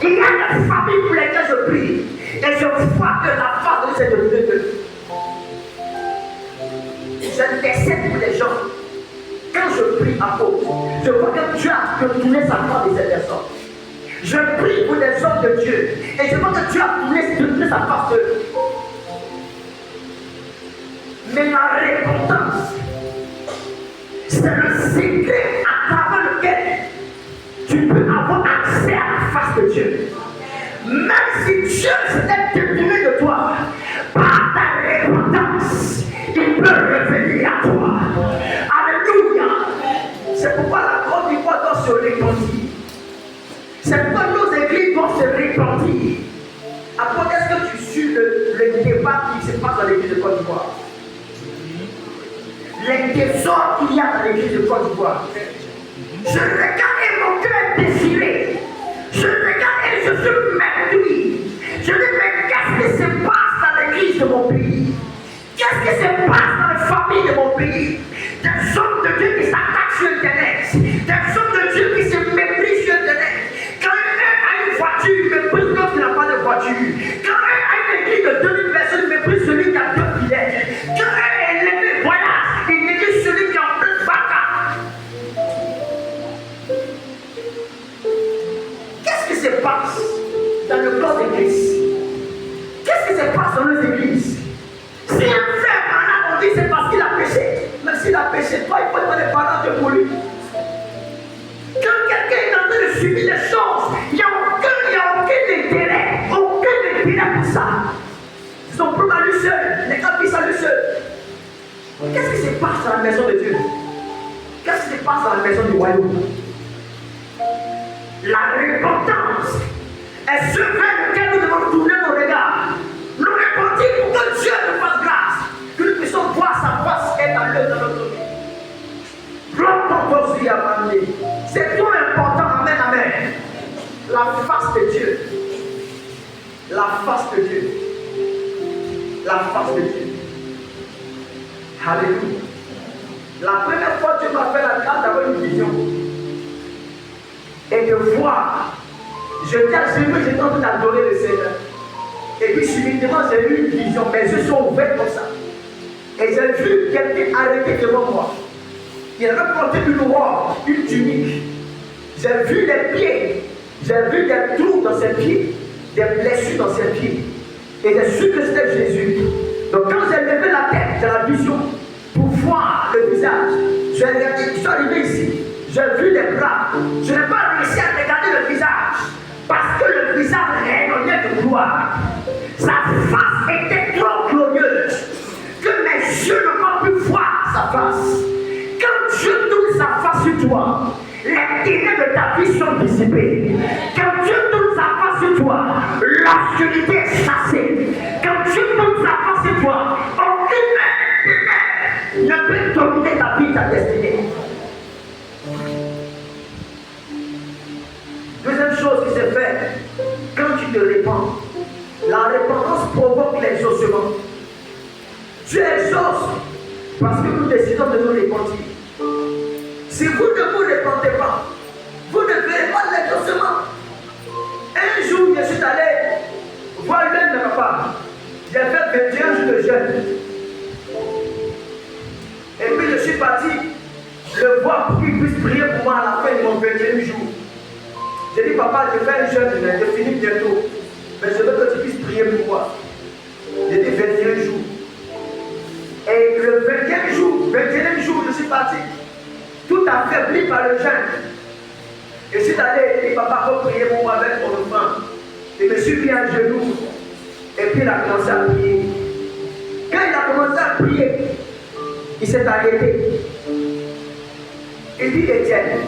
Il y a des familles pour lesquelles je prie. Et je vois que la face de Dieu se tourne vers toi. J'intercède pour les gens. Quand je prie à cause, je vois que Dieu a tourné sa face de ces personnes. Je prie pour les hommes de Dieu. Et je vois que Dieu a tourné sa face d'eux. Mais la repentance, c'est le secret à travers lequel tu peux avoir accès à la face de Dieu. Même si Dieu s'était détourné de toi, par ta repentance, il peut revenir à toi. Alléluia. C'est pourquoi la Côte d'Ivoire doit se repentir. C'est pourquoi nos églises doivent se repentir. Après, est-ce que tu suis le débat qui se passe dans l'église de Côte d'Ivoire? Les désordres qu'il y a dans l'église de Côte d'Ivoire. Je regarde et mon cœur est déchiré. Je regarde et je suis meurtri. Je dis, mais qu'est-ce qui se passe dans l'église de mon pays? Qu'est-ce qui se passe dans la famille de mon pays? Des hommes de Dieu qui s'attaquent sur Internet. Des hommes de Dieu qui se méprisent sur Internet. Quand un a une voiture, il méprise l'autre qui n'a pas de voiture. Quand un a une église de 2000 personnes, il méprise celui qui a 2 billets. Quand un est élevé, voilà, il méprise celui qui a en plein bâtard. Qu'est-ce qui se passe dans le corps d'église? Qu'est-ce qui se passe dans nos églises? Si un frère malade, on dit c'est parce qu'il a péché. Même s'il a péché, toi, il faut être des parents de pour lui. Quand quelqu'un est en train de subir les choses, il n'y a aucun intérêt pour ça. Ils sont plus à lui seul, les caprices à lui seul. Qu'est-ce qui se passe dans la maison de Dieu? Qu'est-ce qui se passe dans la maison du royaume? La repentance est ce vers lequel nous devons tourner nos regards. Nous repentir pour que Dieu nous fasse grâce, que nous puissions voir sa face être à l'œuvre dans notre vie. C'est trop important, amen, amen. La face de Dieu. La face de Dieu. La face de Dieu. Alléluia. La première fois que Dieu m'a fait la grâce d'avoir une vision et de voir, j'étais à genoux, j'étais en train d'adorer le Seigneur. Et puis subitement, j'ai eu une vision, mes yeux sont ouverts comme ça. Et j'ai vu quelqu'un arrêté devant moi. Il avait porté une robe, une tunique. J'ai vu les pieds. J'ai vu des trous dans ses pieds, des blessures dans ses pieds. Et j'ai su que c'était Jésus. Donc quand j'ai levé la tête, j'ai la vision pour voir le visage. Je suis arrivé ici. J'ai vu les bras. Je n'ai pas réussi à regarder le visage. Parce que le visage rayonnait de gloire. Sa face était trop glorieuse que mes yeux ne peuvent plus voir sa face. Quand Dieu tourne sa face sur toi, les ténèbres de ta vie sont dissipées. Quand Dieu tourne sa face sur toi, l'obscurité est chassée. Quand Dieu tourne sa face sur toi, aucune ténèbre ne peut dominer ta vie, ta destinée. Deuxième chose qui s'est faite, quand tu te répands, la repentance provoque l'exaucement. Dieu exauce parce que nous décidons de nous repentir. Si vous ne vous repentez pas, vous ne verrez pas l'exaucement. Un jour, je suis allé voir l'un de mes papas. J'ai fait 21 jours de jeûne. Et puis je suis parti le voir pour qu'il puisse prier pour moi à la fin de mon 21e jour. J'ai dit, papa, je fais un jeûne, je finis bientôt. Mais je veux que tu puisses prier pour moi. J'ai dit 21 jours. Et le 21e jour, je suis parti. Tout affaibli par le jeûne. Je suis allé et dit, papa, faut prier pour moi avec mon enfant. Et je me suis mis à genoux. Et puis il a commencé à prier. Quand il a commencé à prier, il s'est arrêté. Il dit, Étienne,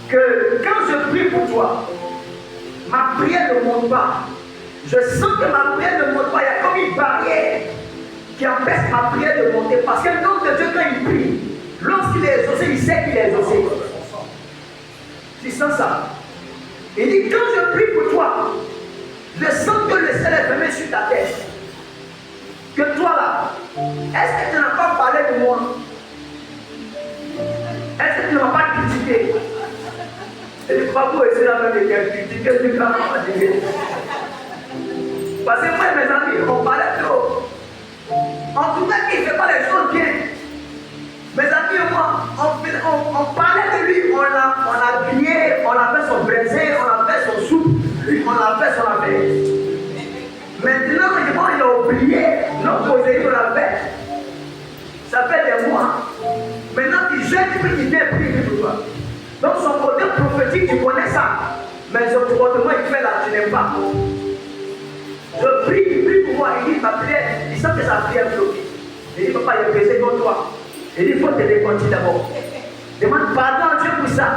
que quand je prie pour toi, ma prière ne monte pas. Je sens que ma prière ne monte pas. Il y a comme une barrière qui empêche ma prière de monter. Parce que l'homme de Dieu, quand il prie, lorsqu'il est exaucé, il sait qu'il est exaucé. Tu sens ça? Il dit, quand je prie pour toi, je sens que le ciel est fermé sur ta tête. Que toi là, est-ce que tu n'as pas parlé de moi? Est-ce que tu ne m'as pas critiqué? Et je ne crois pas essayer de me critiquer, tu ne m'as pas critiqué. Parce que moi et mes amis, on parlait trop. En tout cas, il ne fait pas les choses bien. Mes amis et moi, on parlait de lui, on l'a grillé, on a fait son braisé, on a fait son soupe, lui, on a fait son affaire. Maintenant, il a oublié notre causerie qu'on a fait. Ça fait des mois. Maintenant, il jette et il vient prier pour toi. Donc, son côté prophétique, tu connais ça. Mais son comportement, il fait là, tu n'aimes pas. Je prie, il prie pour moi. Il dit, ma prière, il sent que sa prière bloque. Il dit, papa, il est pressé contre toi. Il dit, il faut te décontinuer d'abord. Demande pardon à Dieu pour ça.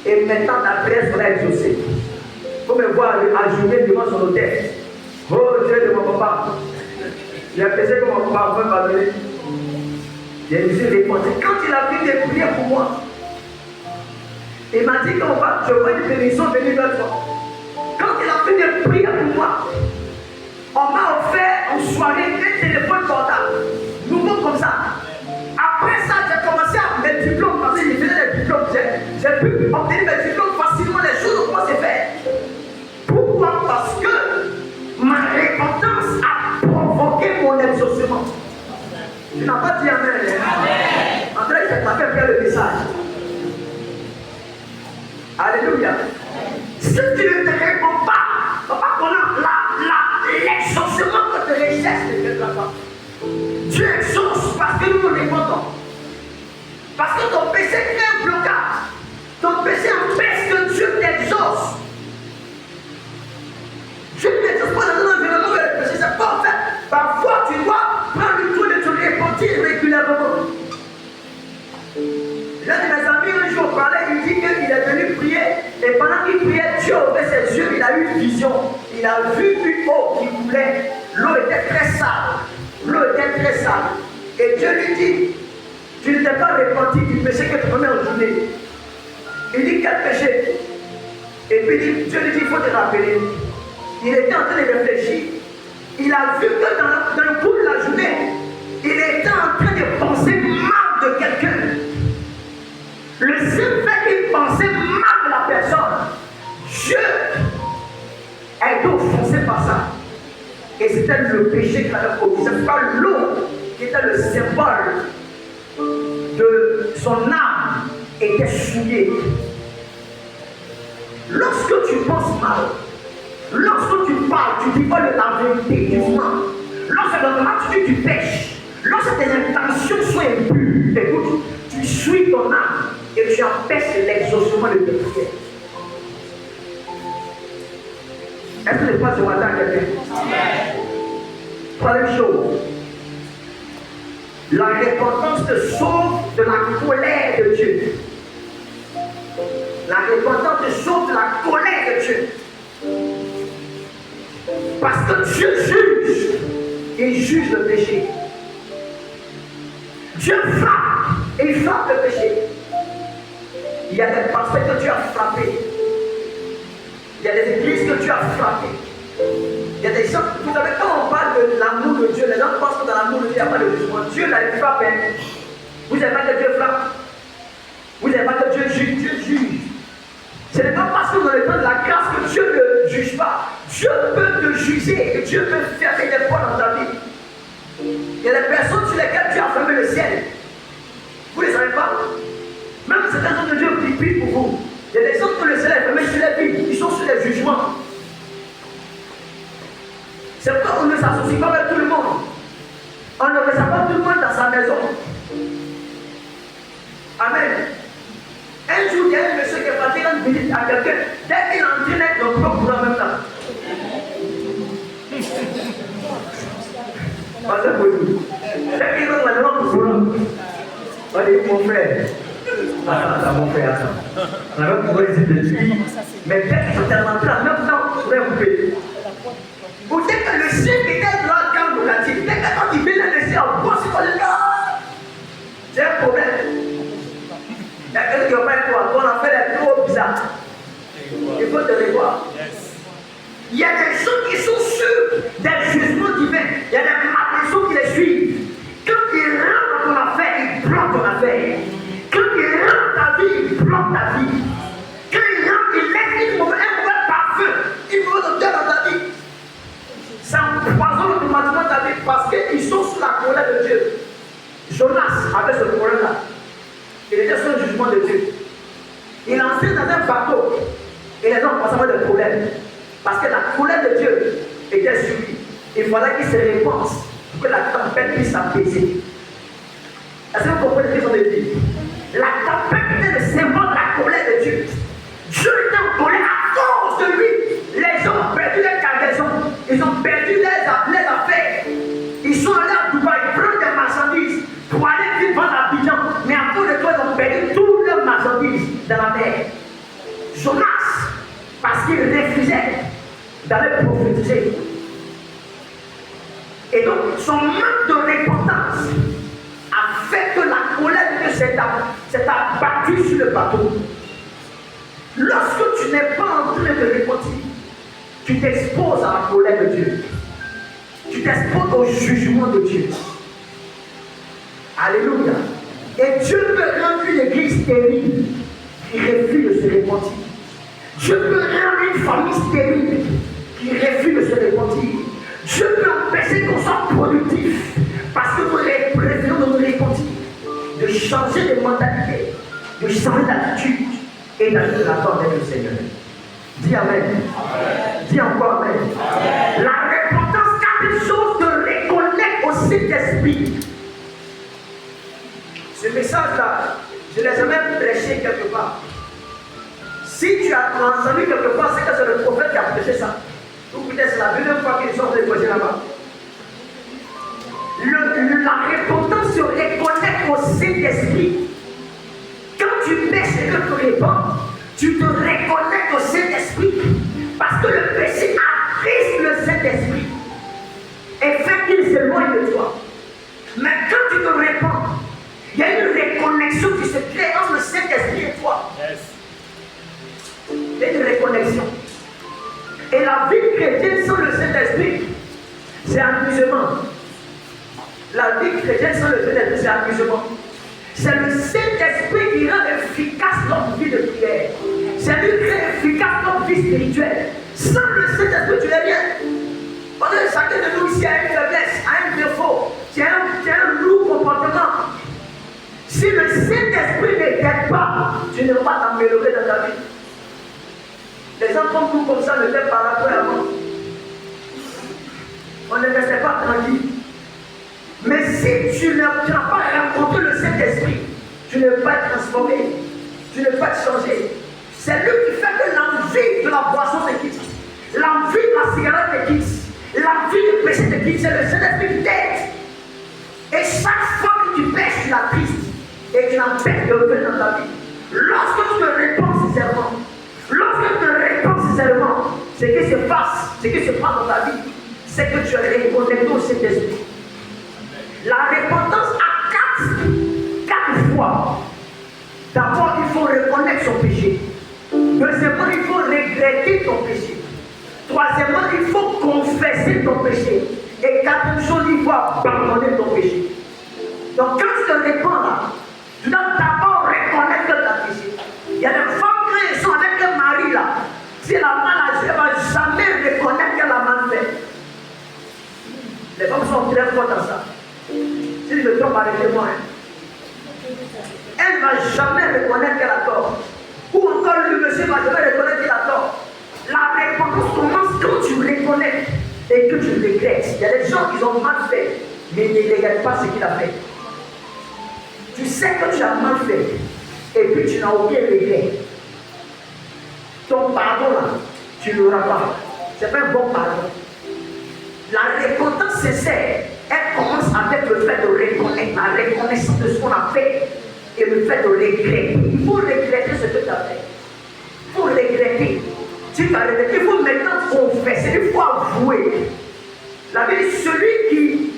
Et maintenant, ta prière sera exaucée. Il faut me voir ajourner devant son hôtel. Oh Dieu de mon papa. Il a pensé que mon papa pouvait pardonner. Il a dit, quand il a fini de prier pour moi, il m'a dit qu'on va, je vois une bénédiction venir vers toi. Quand il a fini de prier pour moi, on m'a offert en soirée un téléphone portable. Nouveau comme ça. Après ça, j'ai commencé à mes diplômes, parce qu'il faisait des diplômes. J'ai pu obtenir mes diplômes facilement, les choses ont commencé à faire. Pourquoi? Parce que ma repentance a provoqué mon exaucement. Tu n'as pas dit amen. Amen. André, je t'avais fait le message. Alléluia. Si tu ne te réponds pas, papa, qu'on a l'exaucement que tu recherches de quelque part. Tu exauces parce que nous nous répondons. Parce que ton péché est un blocage. Ton péché empêche que Dieu t'exauce. Dieu ne t'exauce pas dans un environnement où le péché, c'est pas en fait. Parfois, tu dois prendre le tour de te repentir régulièrement. L'un de mes amis, un jour, parlait, il dit qu'il est venu prier. Et pendant qu'il priait, Dieu ouvrait ses yeux, il a eu une vision. Il a vu une eau qui coulait. L'eau était très sale. L'eau était très sale. Et Dieu lui dit, tu ne t'es pas repenti du péché que tu commets en journée. Il dit, quel péché? Et puis Dieu lui dit, il faut te rappeler. Il était en train de réfléchir. Il a vu que dans le cours de la journée, il était en train de penser mal de quelqu'un. Le seul fait qu'il pensait mal de la personne, Dieu a été offensé par ça. Et c'était le péché qu'il avait commis. Ce n'est pas l'eau qui était le symbole de son âme était souillée. Lorsque tu penses mal, lorsque tu parles, tu dis pas la vérité, tu mens. Lorsque dans ton attitude tu pêches, lorsque tes intentions sont impures, écoute, tu suis ton âme et tu empêches l'exaucement de tes prières. Est-ce que je passe ce matin à quelqu'un? Troisième chose, la repentance te sauve de la colère de Dieu. La repentance te sauve de la colère de Dieu. Parce que Dieu juge, il juge le péché. Dieu frappe, et il frappe le péché. Il y a des pasteurs que tu as frappés. Il y a des églises que tu as frappées. Il y a des gens, vous savez, quand on parle de l'amour de Dieu, les gens pensent que dans l'amour de Dieu, il n'y a pas de jugement. Dieu n'a pas frappé. Vous n'avez pas que Dieu frappe. Vous n'avez pas que Dieu juge. Dieu juge. Ce n'est pas parce que dans le temps de la grâce que Dieu ne juge pas. Dieu peut te juger et Dieu peut fermer des portes dans ta vie. Il y a des personnes sur lesquelles Dieu a fermé le ciel. Vous ne les savez pas? Même certains hommes de Dieu qui prient pour vous. Il y a des gens que le ciel est fermé sur les vies. Ils sont sur les jugements. C'est pourquoi on ne s'associe pas avec tout le monde. On ne reçoit pas tout le monde dans sa maison. Amen. Un jour, il y a un monsieur qui est parti rendre visite à quelqu'un. Dès qu'il est entré avec le propre en même temps. Dès qu'il rentre dans le courant, on dit mon frère. Attends, mon frère, attends. On avait pour essayer de lui. Mais dès qu'il est rentré en même temps, on va couper. Ou dès que le chien était droit dans le quartier, dès que quand il vient laisser en affaires. Quand il rentre ta vie, il plante ta vie. Quand il rentre, il laisse un mauvais parfum, une mauvaise odeur dans ta vie. Ça empoisonne automatiquement ta vie parce qu'ils sont sous la colère de Dieu. Jonas avait ce problème-là. Il était sous le jugement de Dieu. Il entrait dans un bateau et les gens passaient des problèmes. Parce que la colère de Dieu était sur lui. Il fallait qu'il se réponse pour que la tempête puisse s'apaiser. Est-ce que vous comprenez ce que je veux dire? La tempête était le symbole de la colère de Dieu. Dieu était en colère à cause de lui. Les gens ont perdu leur cargaison. Ils ont perdu les affaires. Ils sont allés à Dubaï prendre des marchandises pour aller vivre à Abidjan. Mais à cause de toi, ils ont perdu toutes leurs marchandises dans la mer. Jonas, parce qu'il refusait d'aller prophétiser. Et donc, son manque de repentance a fait que la colère de Dieu s'est abattue sur le bateau. Lorsque tu n'es pas en train de repentir, tu t'exposes à la colère de Dieu. Tu t'exposes au jugement de Dieu. Alléluia. Et Dieu peut rendre une église stérile qui refuse de se repentir. Dieu peut rendre une famille stérile qui refuse de se repentir. Dieu peut empêcher qu'on soit productif parce que nous préférons de nous repentir, de changer de mentalité, de changer d'attitude et d'aller l'accord avec le Seigneur. Dis Amen. Dis encore Amen. La repentance, quelque chose de reconnaître au Saint-Esprit. Ce message-là, je ne l'ai jamais prêché quelque part. Si tu as entendu quelque part, c'est que c'est le prophète qui a prêché ça. Ou peut-être c'est la deuxième fois qu'ils sont prêché là-bas. La repentance se reconnaît au Saint-Esprit. Quand tu pèches et que tu réponds, tu te reconnais au Saint-Esprit. Parce que le péché attriste le Saint-Esprit et fait qu'il s'éloigne de toi. Mais quand tu te réponds, il y a une reconnexion qui se crée entre le Saint-Esprit et toi. Yes. Il y a une reconnexion. Et la vie chrétienne sans le Saint-Esprit, c'est amusement. La vie chrétienne sans le Saint-Esprit, c'est amusement. C'est le Saint-Esprit qui rend efficace notre vie de prière. C'est lui qui rend efficace notre vie spirituelle. Sans le Saint-Esprit, tu n'es rien. Parce que chacun de nous ici a une faiblesse, a un défaut, tu as un lourd comportement. Si le Saint-Esprit ne t'aide pas, tu ne vas pas t'améliorer dans ta vie. Les gens comme nous, comme ça, ne t'aident pas là avant. On ne restait pas tranquille. Mais si tu n'as pas rencontré le Saint-Esprit, tu ne vas pas être transformé, tu ne vas pas te changer. C'est lui qui fait que l'envie de la boisson te quitte, l'envie de la cigarette te quitte, l'envie du péché te quitte. C'est le Saint-Esprit qui t'aide. Et chaque fois que tu pêches, tu l'attristes et tu l'empêches de revenir dans ta vie. Lorsque tu te réponds sincèrement, ce qui se passe dans ta vie, c'est que tu es reconnecté au Saint-Esprit. La repentance a quatre fois. D'abord, il faut reconnaître son péché. Deuxièmement, il faut regretter ton péché. Troisièmement, il faut confesser ton péché. Et quatrième chose, il faut abandonner ton péché. Donc, quand tu te réponds là, tu dois d'abord reconnaître ta péché. Il y a des femmes qui sont avec leur mari là. Si la femme elle ne va jamais reconnaître qu'elle a mal fait. Les femmes sont très fortes dans ça. Si je me trompe, arrêtez-moi. Elle ne va jamais reconnaître qu'elle a tort. Ou encore le monsieur va jamais reconnaître qu'il a tort. La repentance commence quand tu reconnais et que tu regrettes. Il y a des gens qui ont mal fait, mais ils ne regrettent pas ce qu'il a fait. Tu sais que tu as mal fait, et puis tu n'as aucun regret. Ton pardon là, tu ne l'auras pas. Ce n'est pas un bon pardon. La repentance sincère, elle commence avec le fait de reconnaître, la reconnaissance de ce qu'on a fait et le fait de regretter. Il faut regretter ce que tu as fait. Il faut regretter. Tu t'as regretté, il faut maintenant confesser, il faut avouer. La Bible dit celui qui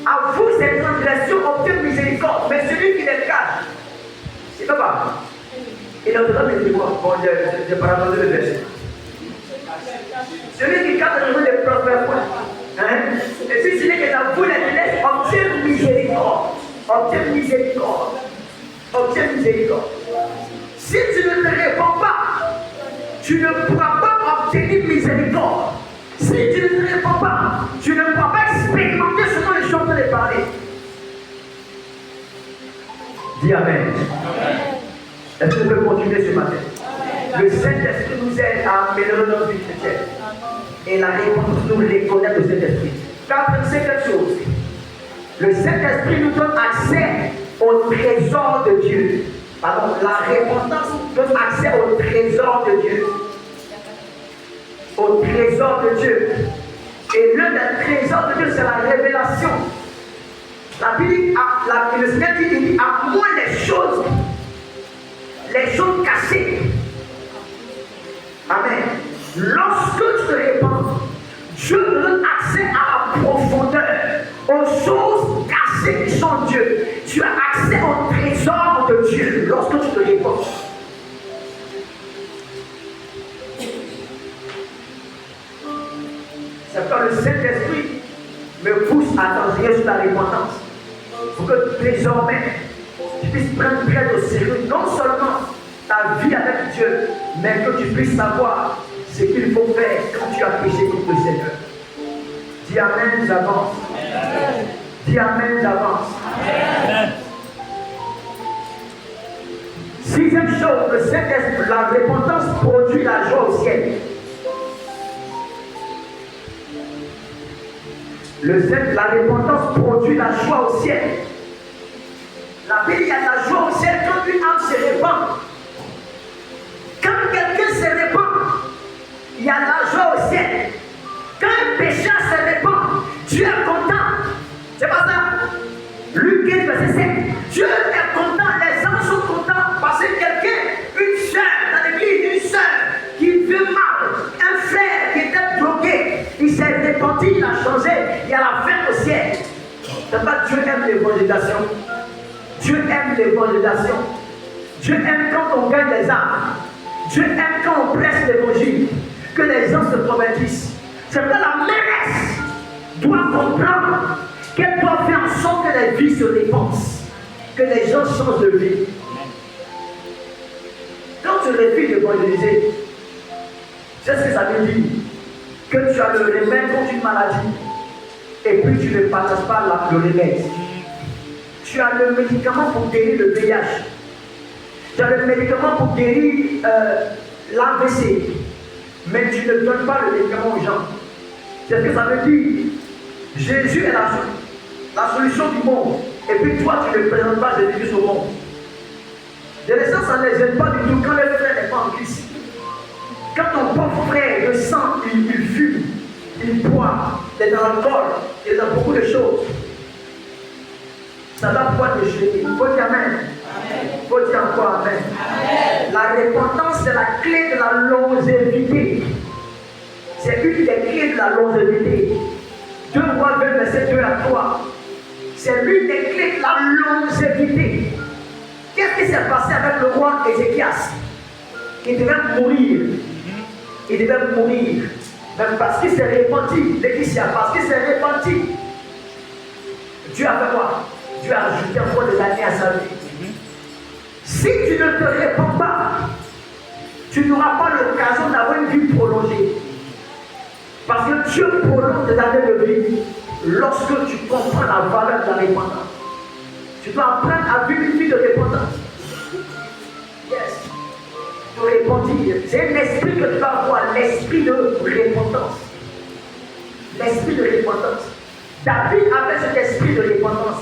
avoue ses transgressions obtient miséricorde, mais celui qui les cache, c'est pas. Il a besoin de quoi? Bon, j'ai paraphrasé le verset. Celui qui cache les prospères points. Et si celui qui avoue les laisse obtient miséricorde. obtiens miséricorde. Obtiens miséricorde. Si tu ne te réponds pas, tu ne pourras pas obtenir miséricorde. Si tu ne te réponds pas, tu ne pourras pas expérimenter ce dont les gens te parler. Dis Amen. Est-ce que tu peux continuer ce matin? Le Saint-Esprit nous aide à améliorer notre vie chrétienne. Et la réponse, nous reconnaître le Saint-Esprit. Car c'est quelque chose. Le Saint-Esprit nous donne accès au trésor de Dieu. Pardon, la repentance donne accès au trésor de Dieu. Au trésor de Dieu. Et l'un des trésors de Dieu, c'est la révélation. La Bible, le Seigneur dit à moi les choses cachées. Amen. Lorsque tu te répands, Dieu te donne accès à la profondeur, aux choses cachées qui sont Dieu. Tu as accès au trésor de Dieu lorsque tu te répands. C'est quand le Saint-Esprit me pousse à t'enseigner sur la repentance. Pour que désormais, tu puisses prendre très au sérieux non seulement ta vie avec Dieu, mais que tu puisses savoir ce qu'il faut faire quand tu as péché contre le Seigneur. Dis Amen d'avance. Dis Amen d'avance. Sixième chose, le Saint-Esprit, la repentance produit la joie au ciel. La repentance produit la joie au ciel. La Bible, il y a la joie au ciel quand une âme se répand. Quand quelqu'un se répand, il y a la joie au ciel. Quand un pécheur se répand, Dieu est content. C'est pas ça? Luc 15, verset 7. Dieu est content, les gens sont contents parce que quelqu'un, une soeur dans l'église, une soeur qui veut mal, un frère qui était bloqué, il s'est repenti, il a changé, il y a la fête au ciel. C'est pas Dieu aime l'évangélisation. Dieu aime l'évangélisation. Dieu aime quand on gagne les âmes. Dieu aime quand on presse l'évangile, que les gens se convertissent. C'est que la mairesse doit comprendre qu'elle doit faire en sorte que les vies se répandent, que les gens changent de vie. Quand tu refuses d'évangéliser, c'est ce que ça veut dire. Que tu as le remède contre une maladie, et puis tu ne partages pas le remède. Tu as le médicament pour guérir le VIH. Tu as le médicament pour guérir l'AVC. Mais tu ne donnes pas le médicament aux gens. C'est ce que ça veut dire. Jésus est la solution du monde. Et puis toi, tu ne présentes pas Jésus au monde. De l'essence, ça ne les aide pas du tout quand les frères n'est pas en Christ. Quand ton pauvre frère, le sang, il fume, il boit, il est dans l'alcool, il est dans beaucoup de choses. Ça doit pouvoir te jeter. Il faut dire Amen. Il faut dire encore Amen. La repentance, c'est la clé de la longévité. C'est une des clés de la longévité. 2 Rois 20, verset 2 à 3. C'est l'une des clés de la longévité. Qu'est-ce qui s'est passé avec le roi Ézéchias? Il devait mourir. Il devait mourir. Même parce qu'il s'est repenti. Laetitia, parce qu'il s'est repenti. Dieu a fait quoi? Dieu a ajouté encore des années à sa vie. Si tu ne te réponds pas, tu n'auras pas l'occasion d'avoir une vie prolongée. Parce que Dieu prolonge tes années de vie lorsque tu comprends la valeur de la repentance. Tu dois apprendre à vivre une vie de repentance. Yes. De repentir. C'est un esprit que tu vas avoir, l'esprit de repentance. L'esprit de repentance. David avait cet esprit de repentance.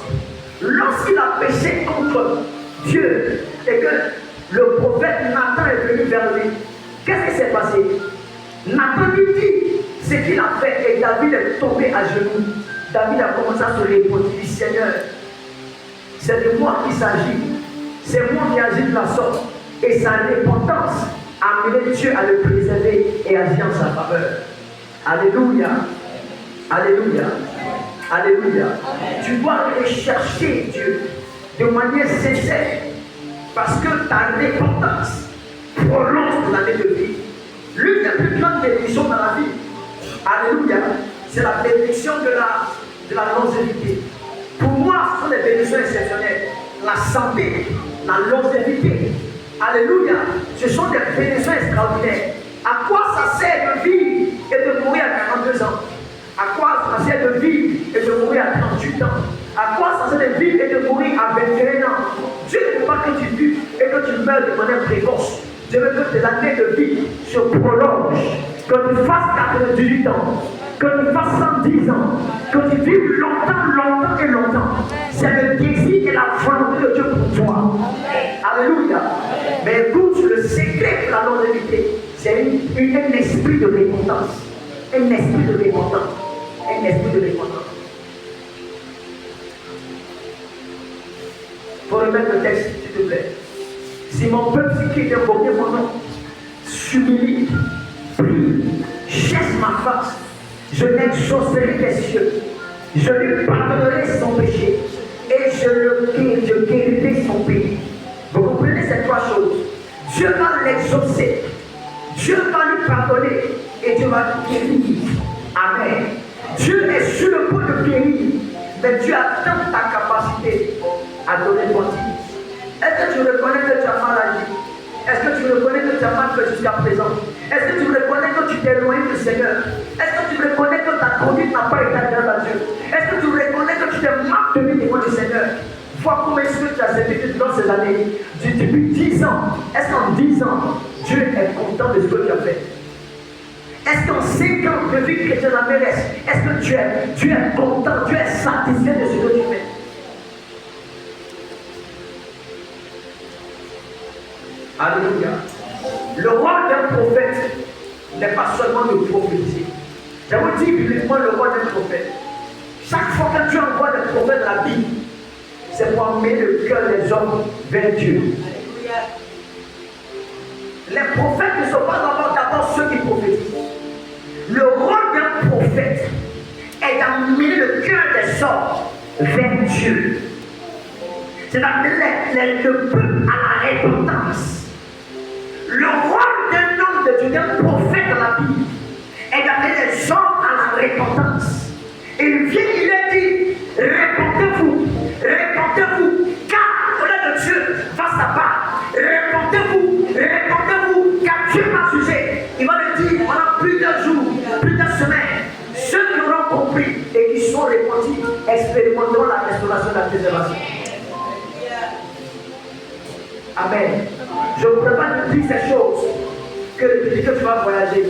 Lorsqu'il a péché contre Dieu et que le prophète Nathan est venu vers lui, qu'est-ce qui s'est passé? Nathan lui dit ce qu'il a fait et David est tombé à genoux. David a commencé à se répondre. Il dit Seigneur, c'est de moi qu'il s'agit. C'est moi qui agis de la sorte. Et sa repentance a amené Dieu à le préserver et agir en sa faveur. Alléluia. Alléluia. Alléluia. Amen. Tu dois rechercher Dieu de manière sincère parce que ta repentance prolonge ton année de vie. L'une des plus grandes bénédictions dans la vie, alléluia, c'est la bénédiction de la longévité. Pour moi, ce sont des bénédictions exceptionnelles. La santé, la longévité. Alléluia. Ce sont des bénédictions extraordinaires. À quoi ça sert de vivre et de mourir à 42 ans? À quoi ça sert de vivre et de mourir à 38 ans? À quoi ça sert de vivre et de mourir à 21 ans? Dieu ne veut pas que tu vives et que tu meurs de manière précoce. Dieu veut que tes années de vie se prolongent, que tu fasses 98 ans, que tu fasses 110 ans, que tu vives longtemps, longtemps et longtemps. C'est le désir et la volonté de Dieu pour toi. Alléluia. Mais écoute, le secret de la longévité, c'est un esprit de repentance. Un esprit de repentance. Un esprit de repentance. Il faut remettre le texte, s'il te plaît. Si mon peuple, qui est invoqué mon nom, s'humilie, prie, cherche ma face, je n'exaucerai les cieux, je lui pardonnerai son péché et je guérirai son pays. Vous comprenez ces trois choses? Dieu va l'exaucer, Dieu va lui pardonner et Dieu va lui guérir. Amen. Dieu est sur le point de guérir, mais Dieu attend ta capacité à donner ton titre. Est-ce que tu reconnais que tu as mal agi? Est-ce que tu reconnais que tu as mal fait jusqu'à présent? Est-ce que tu reconnais que tu t'es éloigné du Seigneur? Est-ce que tu reconnais que ta conduite n'a pas été agréable à Dieu? Est-ce que tu reconnais que tu t'es mal tenu devant le Seigneur? Vois comment est-ce que tu as servi dans ces années. Depuis 10 ans, est-ce qu'en 10 ans, Dieu est content de ce que tu as fait? Est-ce qu'en 5 ans de vie chrétienne à Mérès, est-ce que tu es content, tu es satisfait de ce que tu fais? Alléluia. Le rôle d'un prophète n'est pas seulement de prophétiser. Je vous dis bibliquement le rôle d'un prophète. Chaque fois que Dieu envoie des prophètes dans la Bible, c'est pour amener le cœur des hommes vers Dieu. Les prophètes ne sont pas d'abord ceux qui prophétisent. Le rôle d'un prophète est d'amener le cœur des hommes vers Dieu. C'est d'amener le peuple à la repentance. Le rôle d'un homme de Dieu, d'un prophète dans la Bible, est d'amener les hommes à la repentance. Et il vient, il leur dit, répentez-vous, car la colère de Dieu va s'abattre. Répentez-vous, car Dieu m'a jugé. Il va le dire pendant plusieurs jours, plusieurs semaines. Ceux qui auront compris et qui sont repentis expérimenteront la restauration de la préservation. Amen. Je ne peux pas te dire ces choses que tu vas voyager.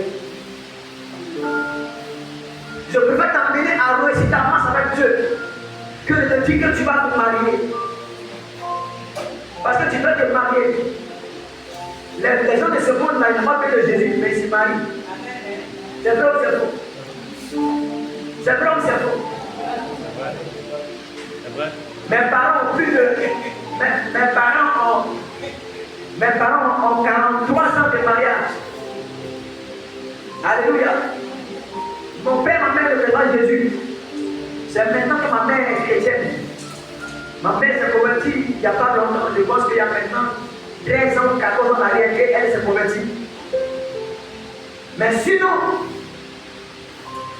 Je ne peux pas t'emmener à Rouen si tu avances avec Dieu que de te dire que tu vas te marier. Parce que tu veux te marier. Les gens de ce monde-là, ils n'ont pas fait de Jésus, mais ils se marient. C'est vrai ou c'est faux? C'est vrai ou c'est faux? C'est vrai. Mes parents ont plus de. Mes parents ont 43 ans de mariage. Alléluia. Mon père, ma mère ne fait pas Jésus. C'est maintenant que ma mère est chrétienne. Ma mère s'est convertie il n'y a pas longtemps. Je pense qu'il y a maintenant 13 ans, 14 ans arrière et elle s'est convertie. Mais sinon,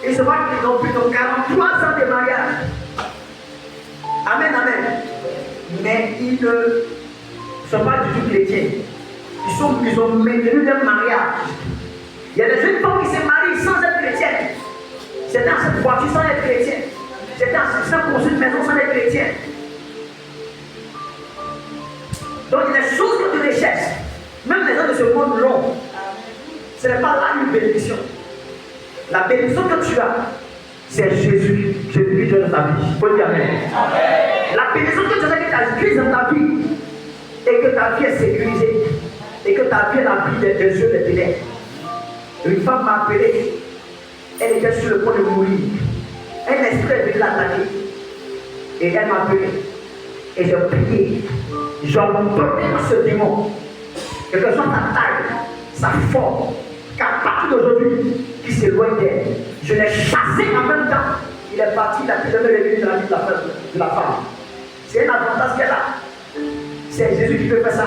ils se voient qu'ils ont plus de 43 ans de mariage. Amen, amen. Mais ils ne sont pas du tout chrétiens. Ils ont maintenu leur mariage. Il y a des jeunes femmes qui se marient sans être chrétiennes. C'est dans cette voiture sans être chrétien. C'est sans construire une maison sans être chrétien. Donc les choses que tu recherches, même les gens de ce monde long, ce n'est pas là une bénédiction. La bénédiction que tu as, c'est Jésus. Jésus qui donne ta vie. Il faut dire amen. La bénédiction que tu as, que tu as Christ dans ta vie, et que ta vie est sécurisée, et que ta vie est la vie des yeux des ténèbres. Une femme m'a appelé, elle était sur le point de mourir. Un esprit est venu l'attaquer, et elle m'a appelé, et j'ai prié. J'ai ordonné à ce démon, que ce soit sa taille, sa forme, qu'à partir d'aujourd'hui, qui s'éloigne d'elle, je l'ai chassé en même temps. Il est parti, il a plus jamais revenu de la vie de la femme. C'est un avantage qu'elle a. C'est Jésus qui peut faire ça.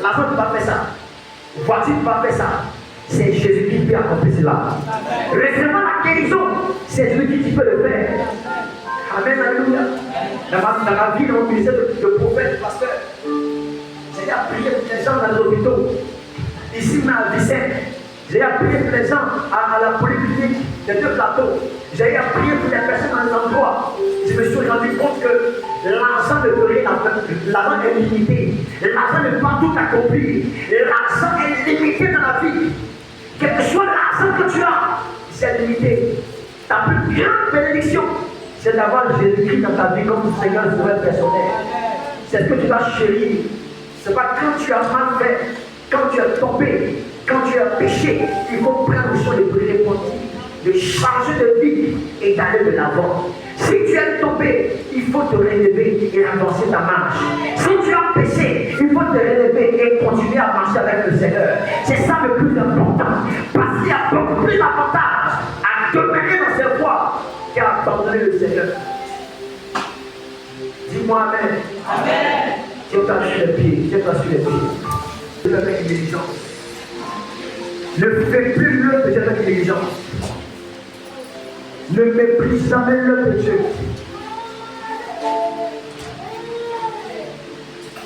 L'argent ne peut pas faire ça. Voiture ne peut pas faire ça. C'est Jésus qui peut accomplir cela. Recevant la guérison, c'est Jésus qui peut le faire. Amen, alléluia. Dans ma vie, on disait de prophète, pasteur. J'ai appris les gens dans les hôpitaux. Ici, à Vicenne, j'ai appris les gens à la polyclinique des deux plateaux. J'ai appris pour les personnes dans les endroits. Je me suis rendu compte que l'argent ne peut rien faire. L'argent est limité. L'argent ne peut pas tout accomplir. L'argent est limité dans la vie. Quel que soit l'argent que tu as, c'est limité. Ta plus grande bénédiction, c'est d'avoir Jésus-Christ dans ta vie comme Seigneur sauveur personnel. C'est ce que tu vas chérir. C'est pas quand tu as mal fait, quand tu as tombé, quand tu as péché, il faut prendre sur les repentir, de changer de vie et d'aller de l'avant. Si tu es tombé, il faut te relever et avancer ta marche. Si tu as péché, il faut te relever et continuer à marcher avec le Seigneur. C'est ça le plus important. Parce qu'il y a beaucoup plus d'avantages à demeurer dans ses voies qu'à abandonner le Seigneur. Dis-moi Amen. Amen. Tiens-toi sur les pieds. Tiens-toi sur les pieds. Je vais avec diligence. Ne fais plus l'œuvre de Dieu avec diligence. Ne méprise jamais l'œuvre de Dieu.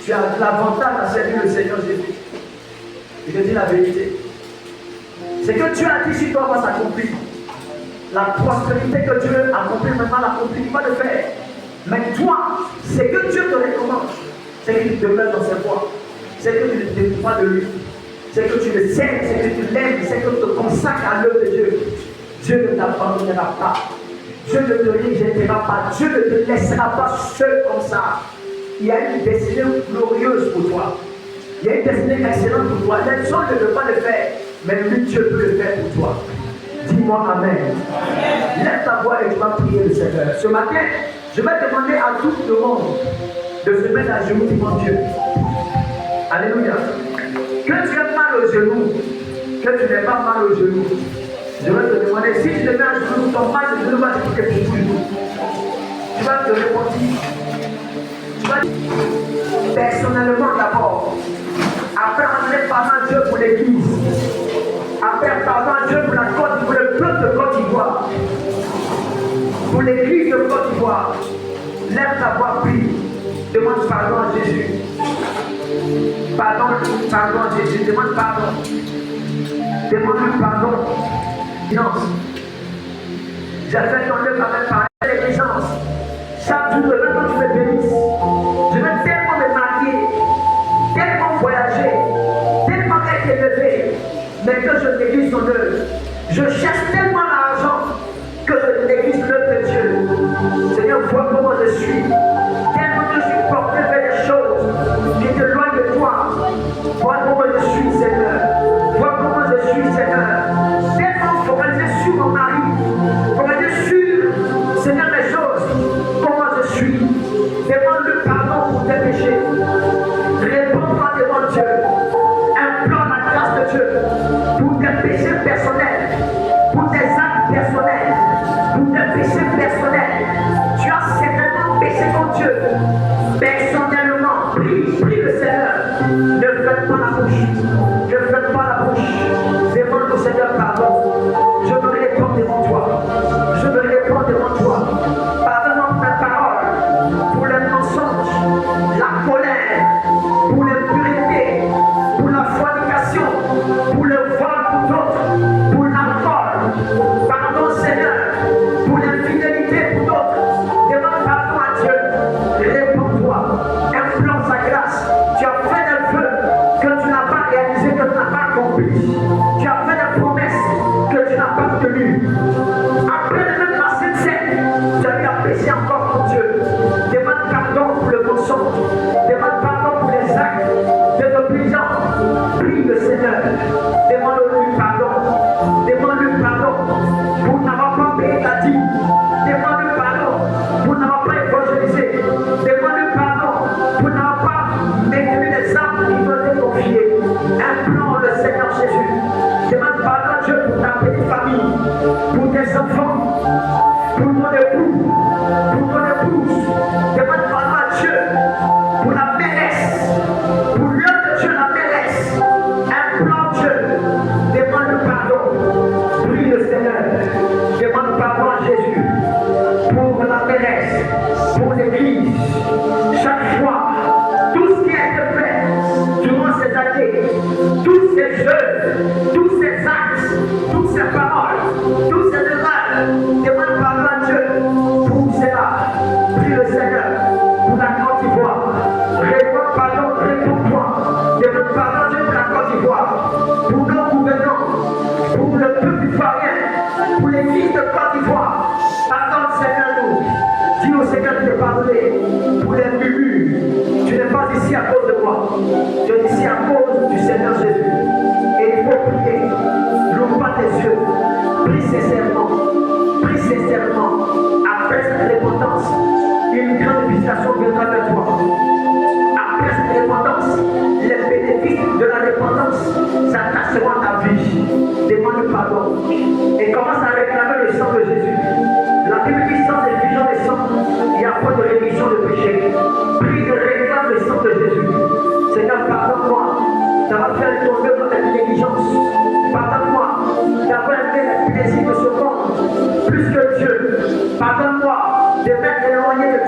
Tu as l'avantage à servir le Seigneur Jésus. Je te dis la vérité. C'est que Dieu a dit sur toi va s'accomplir. La prospérité que Dieu accomplit maintenant l'accomplit pas de faire. Mais toi, c'est que Dieu te recommande. C'est que tu demeures dans ses voies. C'est que tu ne te détournes pas de lui. C'est que tu le sais, c'est que tu l'aimes, c'est que tu te consacres à l'œuvre de Dieu. Dieu ne t'abandonnera pas. Dieu ne te rejettera pas. Dieu ne te laissera pas seul comme ça. Il y a une destinée glorieuse pour toi. Il y a une destinée excellente pour toi. Les gens ne peuvent pas le faire, mais lui, Dieu peut le faire pour toi. Dis-moi Amen. Amen. Lève ta voix et tu vas prier le Seigneur. Ce matin, je vais demander à tout le monde de se mettre à genoux devant Dieu. Alléluia. Que tu aies mal aux genoux, que tu n'aies pas mal aux genoux. Je vais te demander, si tu te mets à genoux, ton mal de genoux va te quitter pour toujours. Tu vas te répondre. Tu vas dire, personnellement d'abord. Après, on est parlant Dieu pour l'église. Après, parlant Dieu pour la Côte, pour le peuple de Côte d'Ivoire. Pour l'église de Côte d'Ivoire. Lève ta voix, prie. Demande pardon à Jésus. Pardon à Jésus. Demande pardon. Demande pardon. Silence. J'ai fait ton œuvre avec parler l'église. Chaque jour, quand tu me bénisses, je vais tellement me marier, tellement voyager, tellement être élevé, mais que je néglige ton œuvre. Je cherche tellement l'argent que je néglige l'œuvre de Dieu. Seigneur, vois comment je suis. Tellement que je suis porté vers des choses qui t'éloignent de toi. Vois comment je suis, Seigneur. Vois comment je suis, Seigneur. Tellement focalisé sur mon mari, focalisé sur, Seigneur, les choses. Comment je suis. Demande le pardon pour tes péchés. Réponds-toi devant Dieu. Implore la grâce de Dieu pour tes péchés personnels, pour tes actes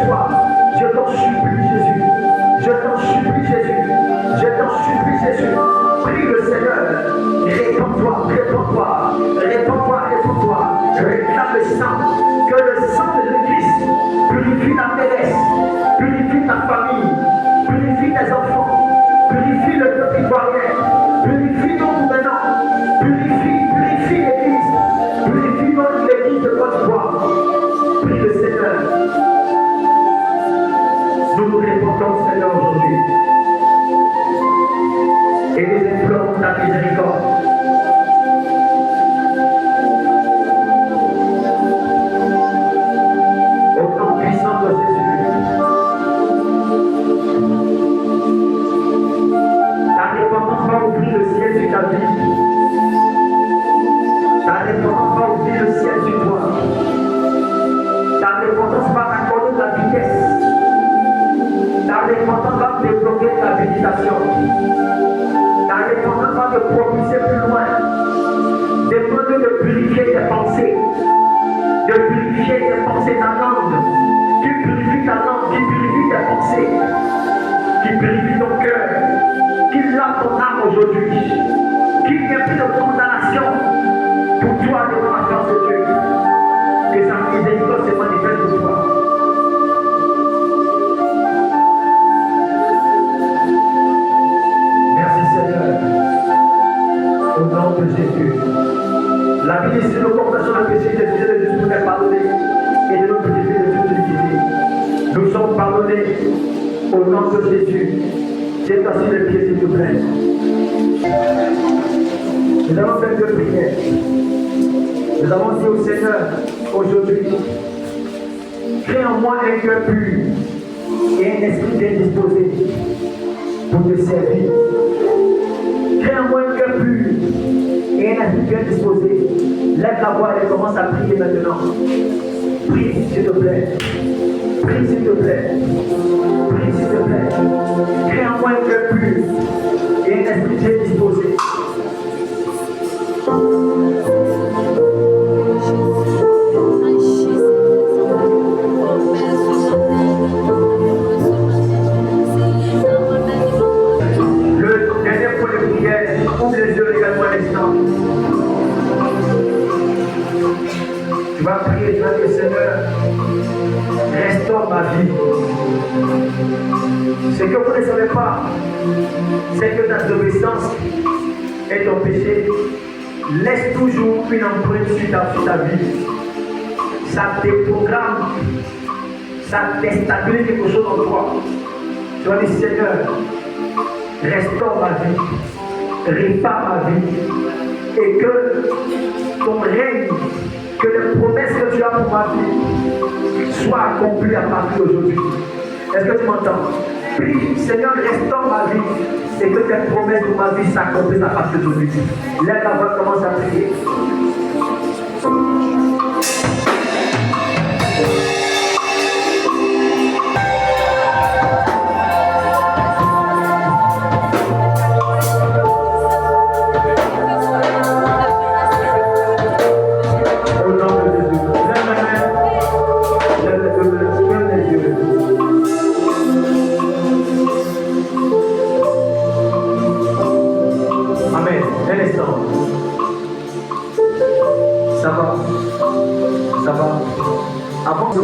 toi. Je t'en supplie, Jésus. Je t'en supplie, Jésus. Je t'en supplie, Jésus. Prie le Seigneur. Réponds-toi, réponds-toi. Réponds-toi, réponds-toi. Réclame le sang. Que le sang de Christ purifie ta maîtresse, purifie ta famille, purifie tes enfants, purifie le peuple ivoirien, purifie nos gouvernants, purifie l'Église, purifie notre Église de Côte d'Ivoire. Prie le Seigneur. Nous nous répondons, Seigneur, aujourd'hui. Et nous implorons ta miséricorde. Au nom puissant de Jésus. Ta repentance va ouvrir le ciel sur ta vie. Ta repentance va ouvrir le ciel sur toi. Ta repentance va t'accorder la vitesse. Ta repentance va débloquer ta méditation. Ta repentance va te propulser plus loin. Demande de purifier tes pensées. De purifier tes pensées, ta langue. Qui purifie ta langue, qui purifie tes pensées. Qui purifie ton cœur. Qui lave ton âme aujourd'hui. Qui n'y a plus de condamnation pour toi devant la face de Dieu. Que sa miséricorde se manifeste pour toi. Merci Seigneur. Au nom de Jésus. La Bible dit si nous confessons le péché, Jésus est juste pour nous pardonner et de nous purifier de toute iniquité. Nous sommes pardonnés au nom de Jésus. J'ai passé le pied s'il te plaît. Nous allons faire deux prières. Nous avons dit au Seigneur aujourd'hui, crée en moi un cœur pur et un esprit bien disposé pour te servir. Crée en moi un cœur pur et un esprit bien disposé. Lève la voix et commence à prier maintenant. Prie s'il te plaît. Prie s'il te plaît. Prie s'il te plaît. Crée en moi un cœur pur et un esprit bien disposé. Le dernier point de prière, ouvre les yeux également à l'instant. Tu vas prier, tu vas dire Seigneur, restaure ma vie. Ce que vous ne savez pas, c'est que ta désobéissance et ton péché laisse toujours une empreinte sur ta vie. Ça déprogramme, ça déstabilise quelque chose en toi. Tu vas dire Seigneur, restaure ma vie, répare ma vie, et que ton règne, que les promesses que tu as pour ma vie soient accomplies à partir d'aujourd'hui. Est-ce que tu m'entends? Prie, Seigneur, restaure ma vie, et que tes promesses pour ma vie s'accomplissent à partir d'aujourd'hui. Lève la voix, commence à prier.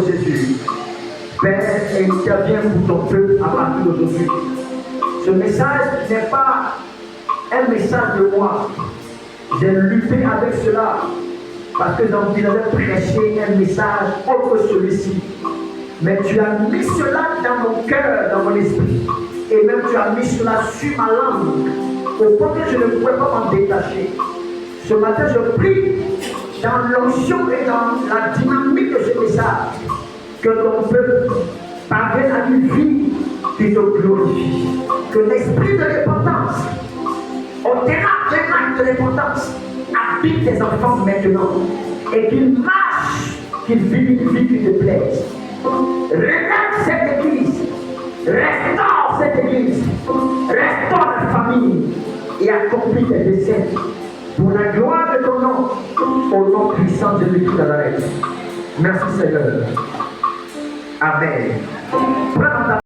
Jésus, Père, interviens pour ton peuple à partir d'aujourd'hui. Ce message n'est pas un message de moi. J'ai lutté avec cela parce que j'envisageais prêcher un message autre que celui-ci. Mais tu as mis cela dans mon cœur, dans mon esprit. Et même tu as mis cela sur ma langue. Au point que je ne pouvais pas m'en détacher. Ce matin, je prie dans l'onction et dans la dynamique de ce message, que ton peuple parvienne à une vie qui te glorifie. Que l'esprit de repentance, au terrain de repentance, habite tes enfants maintenant. Et qu'ils marchent, qu'ils vivent une vie qui te plaise. Relève cette église, restaure cette église, restaure la famille et accomplis tes desseins. Pour la gloire de ton nom, au nom puissant de Jésus de Nazareth. Merci Seigneur. Amen. Prends dans ta